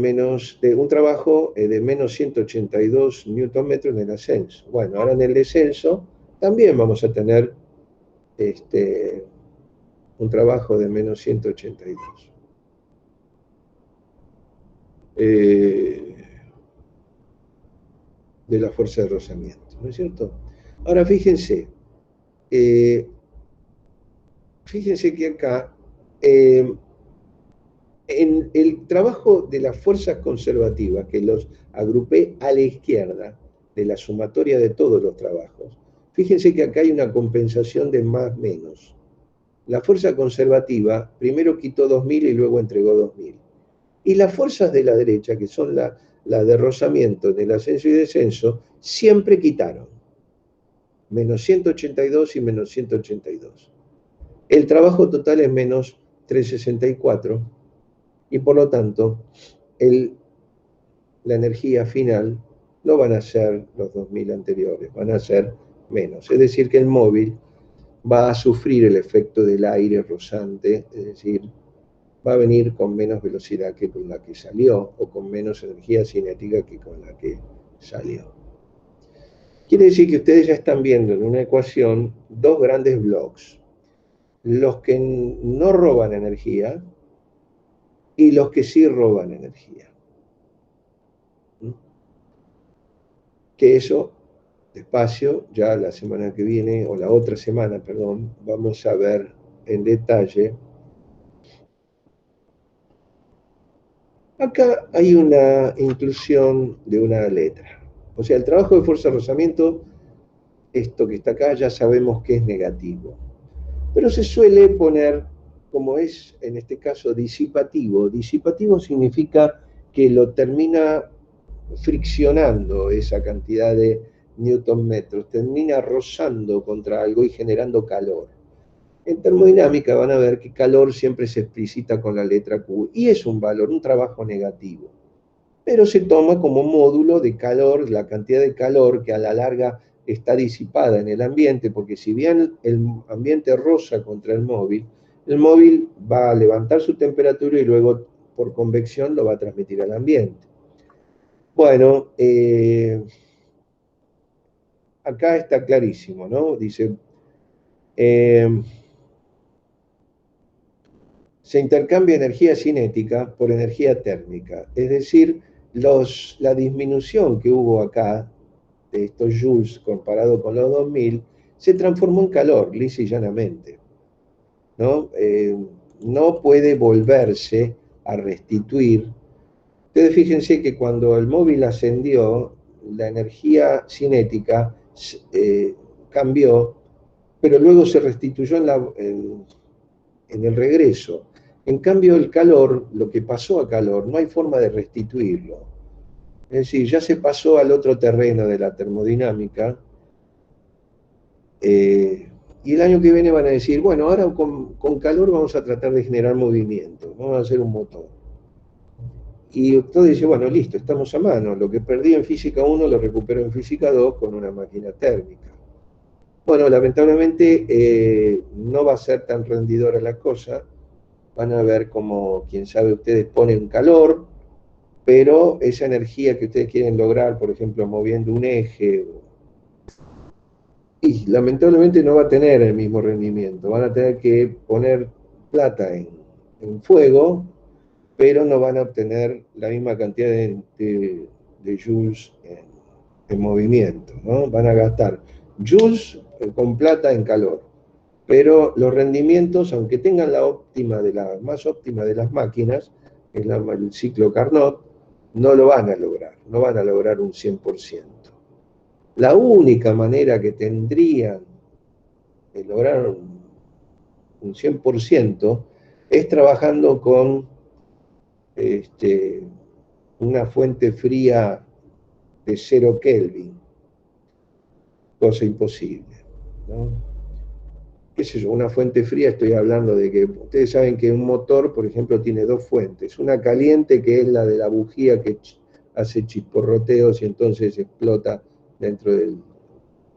A: un trabajo de menos 182 Nm en el ascenso. Bueno, ahora en el descenso también vamos a tener un trabajo de menos 182. De la fuerza de rozamiento, ¿no es cierto? Ahora fíjense que acá, en el trabajo de las fuerzas conservativas, que los agrupé a la izquierda de la sumatoria de todos los trabajos, fíjense que acá hay una compensación de más menos. La fuerza conservativa primero quitó 2000 y luego entregó 2000. Y las fuerzas de la derecha, que son la de rozamiento en el ascenso y descenso, siempre quitaron. Menos 182 y menos 182. El trabajo total es menos 364 y por lo tanto la energía final no van a ser los 2000 anteriores, van a ser menos. Es decir, que el móvil va a sufrir el efecto del aire rozante, es decir, va a venir con menos velocidad que con la que salió o con menos energía cinética que con la que salió. Quiere decir que ustedes ya están viendo en una ecuación dos grandes bloques. Los que no roban energía y los que sí roban energía. Que eso, despacio, ya la semana que viene, o la otra semana, perdón, vamos a ver en detalle. Acá hay una inclusión de una letra. O sea, el trabajo de fuerza de rozamiento, esto que está acá, ya sabemos que es negativo. Pero se suele poner, como es en este caso disipativo. Disipativo significa que lo termina friccionando esa cantidad de newton metros, termina rozando contra algo y generando calor. En termodinámica van a ver que calor siempre se explicita con la letra Q y es un valor, un trabajo negativo. Pero se toma como módulo de calor, la cantidad de calor que a la larga está disipada en el ambiente, porque si bien el ambiente roza contra el móvil va a levantar su temperatura y luego por convección lo va a transmitir al ambiente. Bueno, acá está clarísimo, ¿no? Dice, se intercambia energía cinética por energía térmica, es decir, la disminución que hubo acá de estos joules comparado con los 2000 se transformó en calor, lisa y llanamente, ¿no? No puede volverse a restituir. Ustedes fíjense que cuando el móvil ascendió, la energía cinética cambió, pero luego se restituyó en el regreso. En cambio, el calor, lo que pasó a calor, no hay forma de restituirlo. Es decir, ya se pasó al otro terreno de la termodinámica, y el año que viene van a decir, bueno, ahora con calor vamos a tratar de generar movimiento, vamos a hacer un motor. Y todo dice, bueno, listo, estamos a mano. Lo que perdí en física 1 lo recupero en física 2 con una máquina térmica. Bueno, lamentablemente no va a ser tan rendidora la cosa. Van a ver como, quién sabe, ustedes ponen calor, pero esa energía que ustedes quieren lograr, por ejemplo, moviendo un eje, y lamentablemente no va a tener el mismo rendimiento. Van a tener que poner plata en fuego, pero no van a obtener la misma cantidad de joules en movimiento, ¿no? Van a gastar joules con plata en calor, pero los rendimientos, aunque tengan la más óptima de las máquinas, es el ciclo Carnot, no lo van a lograr, no van a lograr un 100%. La única manera que tendrían de lograr un 100% es trabajando con una fuente fría de 0 Kelvin, cosa imposible, ¿no? qué sé yo, una fuente fría, estoy hablando de que ustedes saben que un motor, por ejemplo, tiene dos fuentes. Una caliente, que es la de la bujía que hace chisporroteos y entonces explota dentro del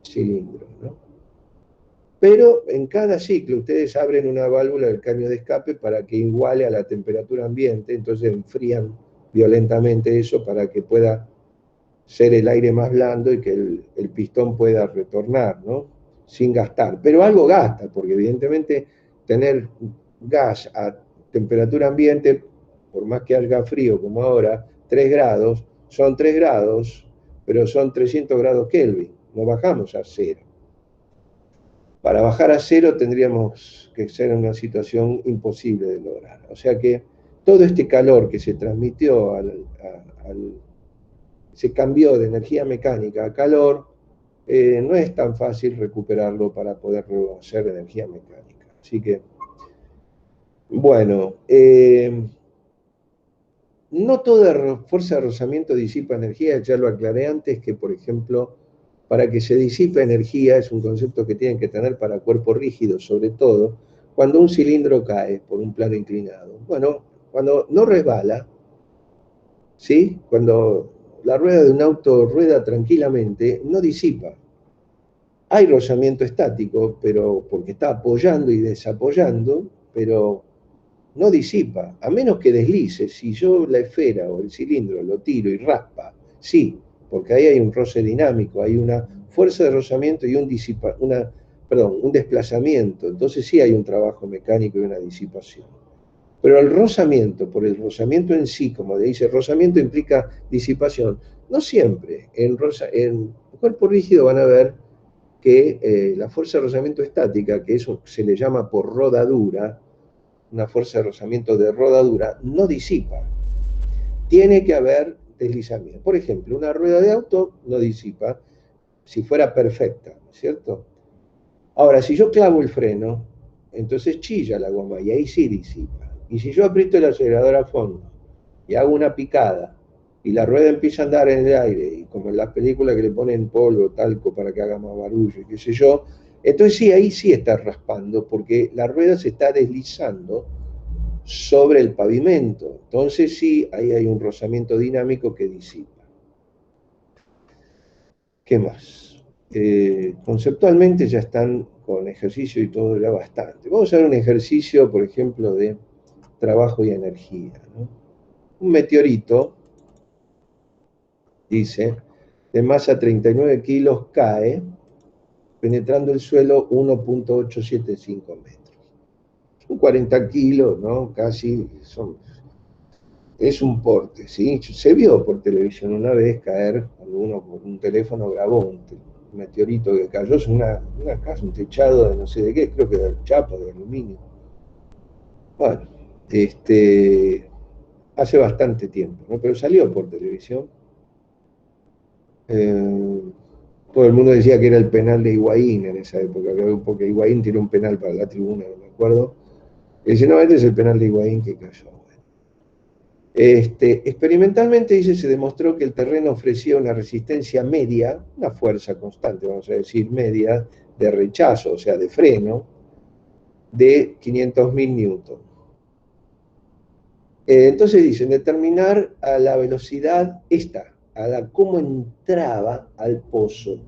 A: cilindro, ¿no? Pero en cada ciclo ustedes abren una válvula del caño de escape para que iguale a la temperatura ambiente, entonces enfrían violentamente eso para que pueda ser el aire más blando y que el pistón pueda retornar, ¿no? Sin gastar. Pero algo gasta, porque evidentemente tener gas a temperatura ambiente, por más que haga frío como ahora, 3 grados, son 3 grados, pero son 300 grados Kelvin, no bajamos a cero. Para bajar a cero tendríamos que ser en una situación imposible de lograr. O sea que todo este calor que se transmitió se cambió de energía mecánica a calor, no es tan fácil recuperarlo para poder hacer energía mecánica. Así que, bueno, no toda fuerza de rozamiento disipa energía, ya lo aclaré antes, que por ejemplo, para que se disipe energía, es un concepto que tienen que tener para cuerpos rígidos, sobre todo, cuando un cilindro cae por un plano inclinado. Bueno, cuando no resbala, ¿sí? Cuando la rueda de un auto rueda tranquilamente, no disipa. Hay rozamiento estático, pero porque está apoyando y desapoyando, pero no disipa, a menos que deslice. Si yo la esfera o el cilindro lo tiro y raspa, sí, porque ahí hay un roce dinámico, hay una fuerza de rozamiento y un desplazamiento. Entonces sí hay un trabajo mecánico y una disipación. Pero el rozamiento, por el rozamiento en sí, como dice, rozamiento implica disipación. No siempre. En cuerpo rígido van a ver que la fuerza de rozamiento estática, que eso se le llama por rodadura, una fuerza de rozamiento de rodadura, no disipa. Tiene que haber deslizamiento. Por ejemplo, una rueda de auto no disipa si fuera perfecta, ¿cierto? Ahora, si yo clavo el freno, entonces chilla la goma y ahí sí disipa. Y si yo aprieto el acelerador a fondo y hago una picada y la rueda empieza a andar en el aire, y como en las películas que le ponen polvo, talco para que haga más barullo, y qué sé yo, entonces sí, ahí sí está raspando, porque la rueda se está deslizando sobre el pavimento. Entonces sí, ahí hay un rozamiento dinámico que disipa. ¿Qué más? Conceptualmente ya están con ejercicio y todo ya bastante. Vamos a ver un ejercicio, por ejemplo, de trabajo y energía, ¿no? Un meteorito, dice, de masa 39 kilos cae, penetrando el suelo 1.875 metros. Son 40 kilos, ¿no? Casi es un porte, ¿sí? Se vio por televisión una vez caer, cuando uno por un teléfono grabó un meteorito que cayó en una casa, un techado de no sé de qué, creo que de chapa, de aluminio. Bueno, hace bastante tiempo, ¿no? Pero salió por televisión. Todo el mundo decía que era el penal de Higuaín en esa época, porque Higuaín tiró un penal para la tribuna, no me acuerdo. Y dice, no, este es el penal de Higuaín que cayó. Experimentalmente, dice, se demostró que el terreno ofrecía una resistencia media, una fuerza constante, vamos a decir, media, de rechazo, o sea, de freno, de 500.000 newton. Entonces dicen, determinar a la velocidad cómo entraba al pozo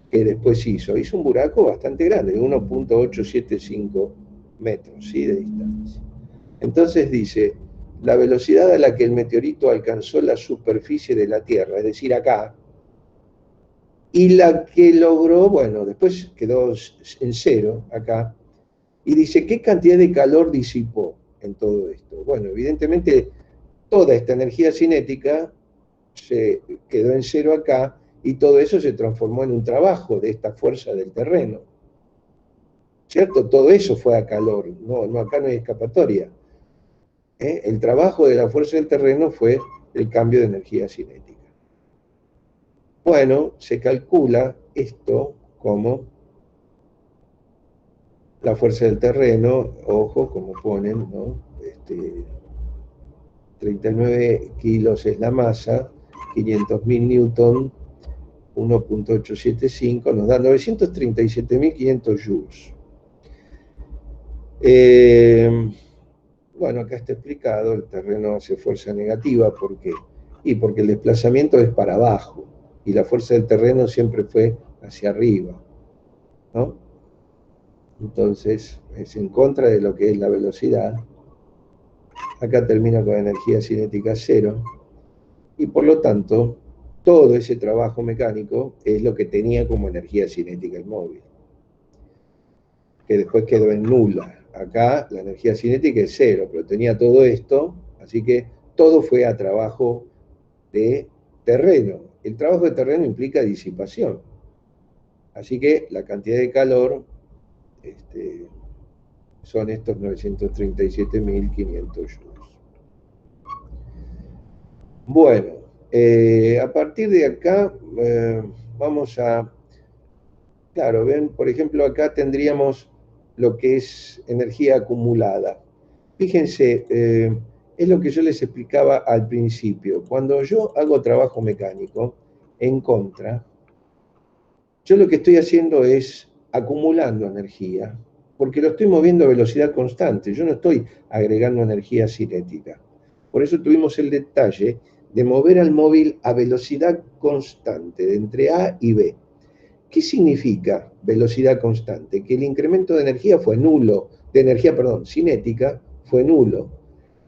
A: que después hizo un buraco bastante grande, de 1.875 metros, ¿sí?, de distancia. Entonces dice, la velocidad a la que el meteorito alcanzó la superficie de la Tierra, es decir, acá, y la que logró, bueno, después quedó en cero acá, y dice, ¿qué cantidad de calor disipó en todo esto? Bueno, evidentemente, toda esta energía cinética se quedó en cero acá, y todo eso se transformó en un trabajo de esta fuerza del terreno. ¿Cierto? Todo eso fue a calor, no, acá no hay escapatoria. El trabajo de la fuerza del terreno fue el cambio de energía cinética. Bueno, se calcula esto como la fuerza del terreno, ojo, como ponen, ¿no? 39 kilos es la masa, 500.000 newton, 1.875, nos da 937.500 joules. Bueno, acá está explicado, el terreno hace fuerza negativa, ¿por qué? Y porque el desplazamiento es para abajo, y la fuerza del terreno siempre fue hacia arriba, ¿no? Entonces, es en contra de lo que es la velocidad. Acá termina con energía cinética cero, y por lo tanto, todo ese trabajo mecánico es lo que tenía como energía cinética el móvil, que después quedó en nula. Acá la energía cinética es cero, pero tenía todo esto, así que todo fue a trabajo de terreno. El trabajo de terreno implica disipación. Así que la cantidad de calor son estos 937.500 joules. Bueno, a partir de acá vamos a... Claro, ven, por ejemplo, acá tendríamos lo que es energía acumulada. Fíjense, es lo que yo les explicaba al principio. Cuando yo hago trabajo mecánico en contra, yo lo que estoy haciendo es acumulando energía, porque lo estoy moviendo a velocidad constante. Yo no estoy agregando energía cinética. Por eso tuvimos el detalle de mover al móvil a velocidad constante, de entre A y B. ¿Qué significa velocidad constante? Que el incremento de energía fue nulo, de energía, perdón, cinética, fue nulo.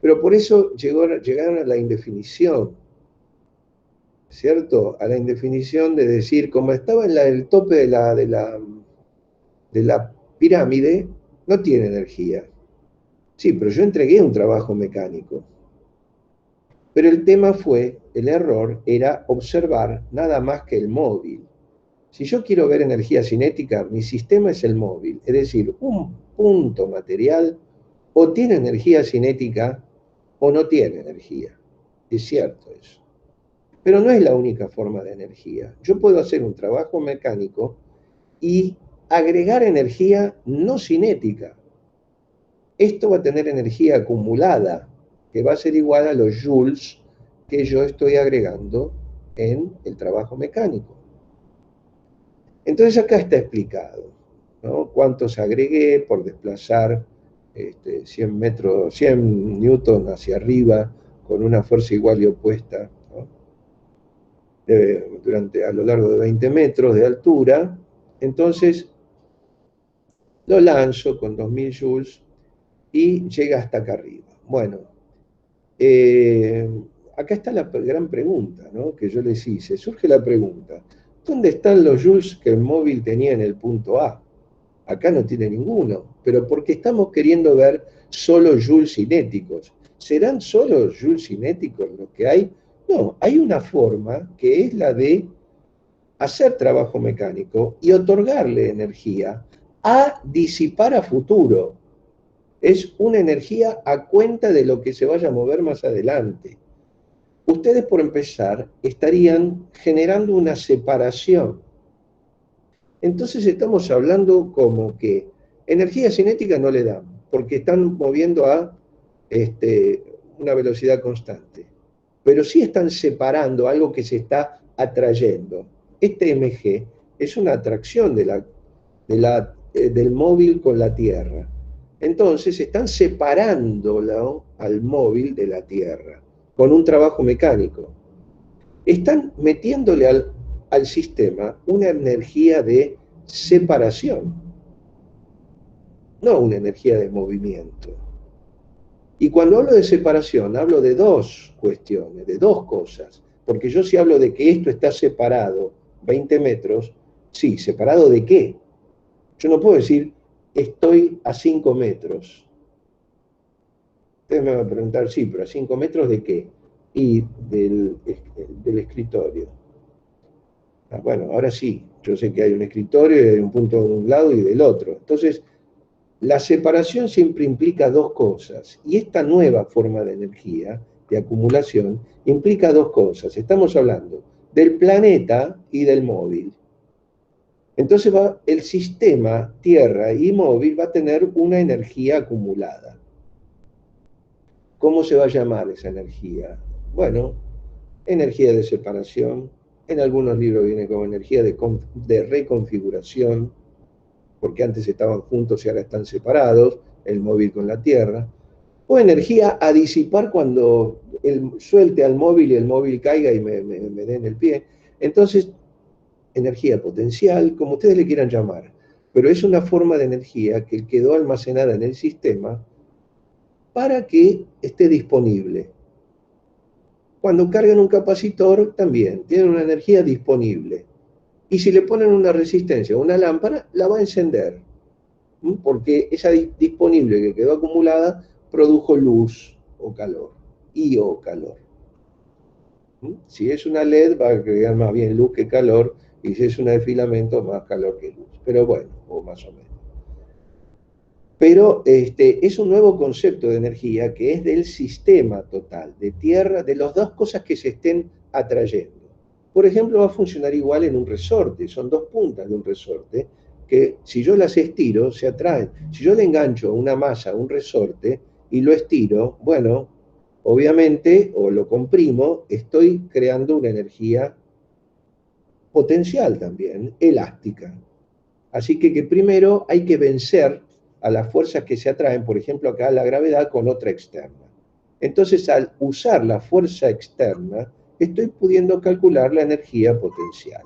A: Pero por eso llegaron a la indefinición, ¿cierto? A la indefinición de decir, como estaba en el tope de la pirámide, no tiene energía. Sí, pero yo entregué un trabajo mecánico. Pero el tema fue, el error era observar nada más que el móvil. Si yo quiero ver energía cinética, mi sistema es el móvil, es decir, un punto material o tiene energía cinética o no tiene energía. Es cierto eso. Pero no es la única forma de energía. Yo puedo hacer un trabajo mecánico y agregar energía no cinética. Esto va a tener energía acumulada, que va a ser igual a los joules que yo estoy agregando en el trabajo mecánico. Entonces acá está explicado, ¿no? Cuántos agregué por desplazar 100 newton hacia arriba con una fuerza igual y opuesta, ¿no? A lo largo de 20 metros de altura. Entonces lo lanzo con 2000 joules y llega hasta acá arriba. Bueno, acá está la gran pregunta, ¿no? Que yo les hice. Surge la pregunta, ¿dónde están los joules que el móvil tenía en el punto A? Acá no tiene ninguno, pero porque estamos queriendo ver solo joules cinéticos. ¿Serán solo joules cinéticos los que hay? No, hay una forma que es la de hacer trabajo mecánico y otorgarle energía a disipar a futuro. Es una energía a cuenta de lo que se vaya a mover más adelante. Ustedes, por empezar, estarían generando una separación. Entonces estamos hablando como que energía cinética no le dan, porque están moviendo a una velocidad constante. Pero sí están separando algo que se está atrayendo. Este MG es una atracción del móvil con la Tierra. Entonces están separándolo al móvil de la Tierra con un trabajo mecánico. Están metiéndole al sistema una energía de separación, no una energía de movimiento. Y cuando hablo de separación, hablo de dos cuestiones, de dos cosas. Porque yo si hablo de que esto está separado 20 metros, sí, ¿separado de qué? Yo no puedo decir, estoy a 5 metros. Ustedes me van a preguntar, sí, pero ¿a 5 metros de qué? Y del escritorio. Bueno, ahora sí, yo sé que hay un escritorio y hay un punto de un lado y del otro. Entonces, la separación siempre implica dos cosas. Y esta nueva forma de energía, de acumulación, implica dos cosas. Estamos hablando del planeta y del móvil. Entonces el sistema Tierra y móvil va a tener una energía acumulada. ¿Cómo se va a llamar esa energía? Bueno, energía de separación. En algunos libros viene como energía de reconfiguración, porque antes estaban juntos y ahora están separados. el móvil con la Tierra, o energía a disipar cuando suelte al móvil y el móvil caiga y me dé en el pie. Entonces, energía potencial, como ustedes le quieran llamar, pero es una forma de energía que quedó almacenada en el sistema para que esté disponible. Cuando cargan un capacitor, también tienen una energía disponible. Y si le ponen una resistencia o una lámpara, la va a encender, porque esa disponible que quedó acumulada produjo luz o calor, y o calor. Si es una LED, va a crear más bien luz que calor, y si es una de filamento, más calor que luz. Pero bueno, o más o menos. Pero es un nuevo concepto de energía que es del sistema total, de tierra, de las dos cosas que se estén atrayendo. Por ejemplo, va a funcionar igual en un resorte, son dos puntas de un resorte, que si yo las estiro, se atraen. Si yo le engancho una masa a un resorte y lo estiro, bueno, obviamente, o lo comprimo, estoy creando una energía potencial también, elástica. Así que primero hay que vencer a las fuerzas que se atraen, por ejemplo acá la gravedad, con otra externa. Entonces, al usar la fuerza externa, estoy pudiendo calcular la energía potencial.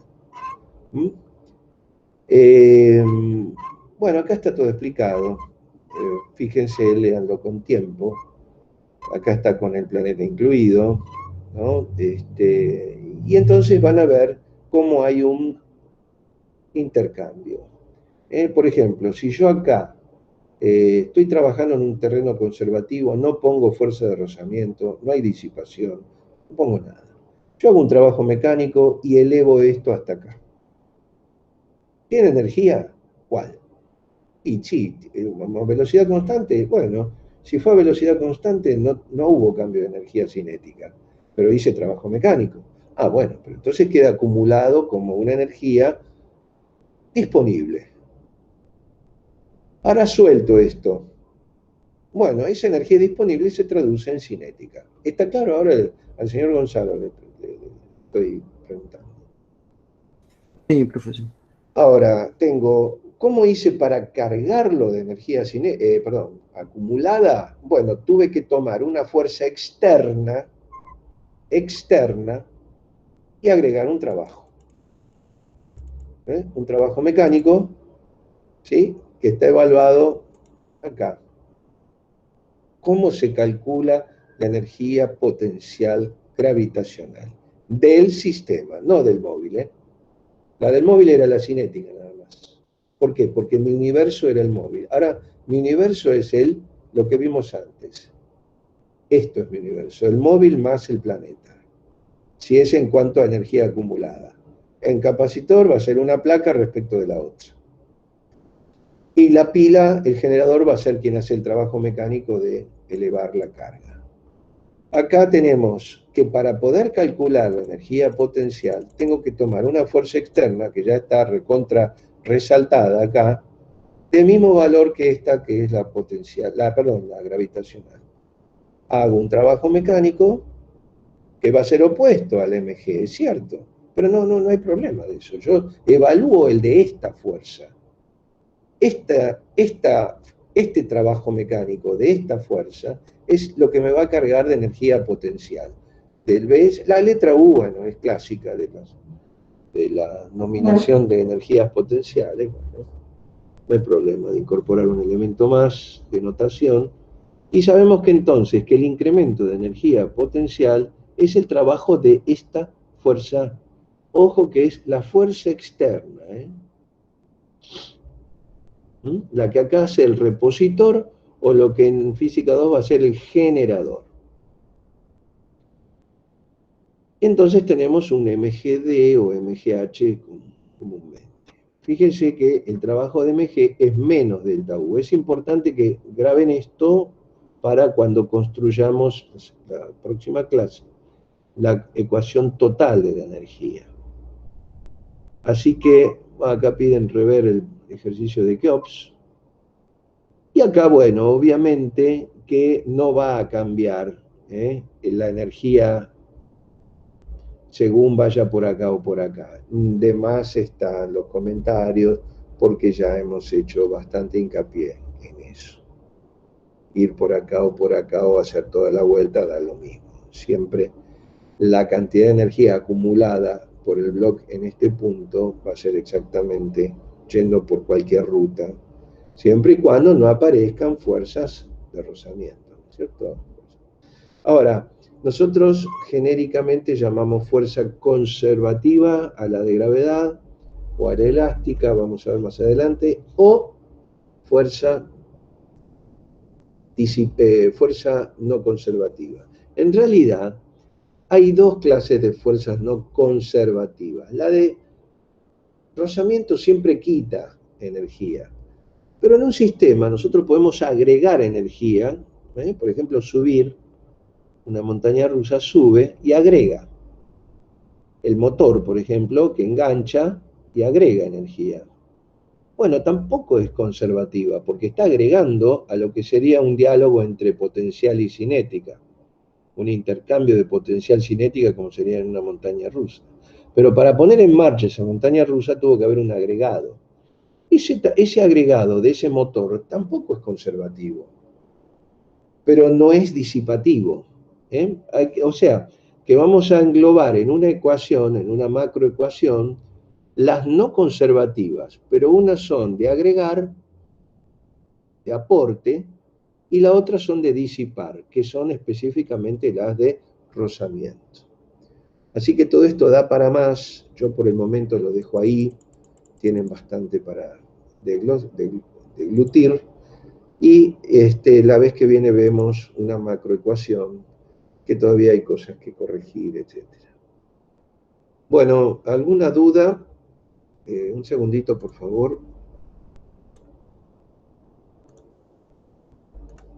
A: Bueno, acá está todo explicado. Fíjense, léanlo con tiempo. Acá está con el planeta incluido, ¿no? Y entonces van a ver cómo hay un intercambio. Por ejemplo, si yo acá estoy trabajando en un terreno conservativo, no pongo fuerza de rozamiento, no hay disipación, no pongo nada. Yo hago un trabajo mecánico y elevo esto hasta acá. ¿Tiene energía? ¿Cuál? Y sí, velocidad constante, bueno, si fue a velocidad constante no hubo cambio de energía cinética, pero hice trabajo mecánico. Ah, bueno, pero entonces queda acumulado como una energía disponible. Ahora suelto esto. Bueno, esa energía disponible se traduce en cinética. ¿Está claro? Ahora al señor Gonzalo le estoy preguntando.
B: Sí, profesor.
A: Ahora, ¿cómo hice para cargarlo de energía acumulada? Bueno, tuve que tomar una fuerza externa, y agregar un trabajo. Un trabajo mecánico, ¿sí? Que está evaluado acá. ¿Cómo se calcula la energía potencial gravitacional? Del sistema, no del móvil, La del móvil era la cinética nada más. ¿Por qué? Porque mi universo era el móvil. Ahora, mi universo es lo que vimos antes. Esto es mi universo, el móvil más el planeta. Si es en cuanto a energía acumulada. En capacitor va a ser una placa respecto de la otra. Y la pila, el generador, va a ser quien hace el trabajo mecánico de elevar la carga. Acá tenemos que para poder calcular la energía potencial, tengo que tomar una fuerza externa, que ya está recontra resaltada acá, del mismo valor que esta, que es la potencial, la gravitacional. Hago un trabajo mecánico que va a ser opuesto al mg, es cierto, pero no hay problema de eso. Yo evalúo el de esta fuerza. Este trabajo mecánico de esta fuerza es lo que me va a cargar de energía potencial. La letra U, bueno, es clásica de la nominación de energías potenciales. Bueno, no hay problema de incorporar un elemento más de notación. Y sabemos que entonces que el incremento de energía potencial es el trabajo de esta fuerza. Ojo que es la fuerza externa, la que acá hace el repositor, o lo que en física 2 va a ser el generador. Entonces tenemos un MGD o MGH comúnmente. Fíjense que el trabajo de MG es menos delta U. Es importante que graben esto para cuando construyamos la próxima clase la ecuación total de la energía. Así que acá piden rever el ejercicio de Keops. Y acá, bueno, obviamente que no va a cambiar la energía según vaya por acá o por acá. De más están los comentarios, porque ya hemos hecho bastante hincapié en eso. ir por acá o hacer toda la vuelta, da lo mismo. Siempre la cantidad de energía acumulada por el bloque en este punto va a ser exactamente yendo por cualquier ruta, siempre y cuando no aparezcan fuerzas de rozamiento, ¿cierto? Ahora, nosotros genéricamente llamamos fuerza conservativa a la de gravedad, o a la elástica, vamos a ver más adelante, o fuerza no conservativa. En realidad, hay dos clases de fuerzas no conservativas. La de rozamiento siempre quita energía, pero en un sistema nosotros podemos agregar energía, por ejemplo, subir, una montaña rusa sube y agrega. El motor, por ejemplo, que engancha y agrega energía. Bueno, tampoco es conservativa, porque está agregando a lo que sería un diálogo entre potencial y cinética, un intercambio de potencial cinética como sería en una montaña rusa. Pero para poner en marcha esa montaña rusa tuvo que haber un agregado. Ese agregado de ese motor tampoco es conservativo, pero no es disipativo. O sea, que vamos a englobar en una ecuación, en una macroecuación, las no conservativas, pero unas son de agregar, de aporte, y la otra son de disipar, que son específicamente las de rozamiento. Así que todo esto da para más, yo por el momento lo dejo ahí, tienen bastante para deglutir, y la vez que viene vemos una macroecuación, que todavía hay cosas que corregir, etc. Bueno, ¿alguna duda? Un segundito, por favor.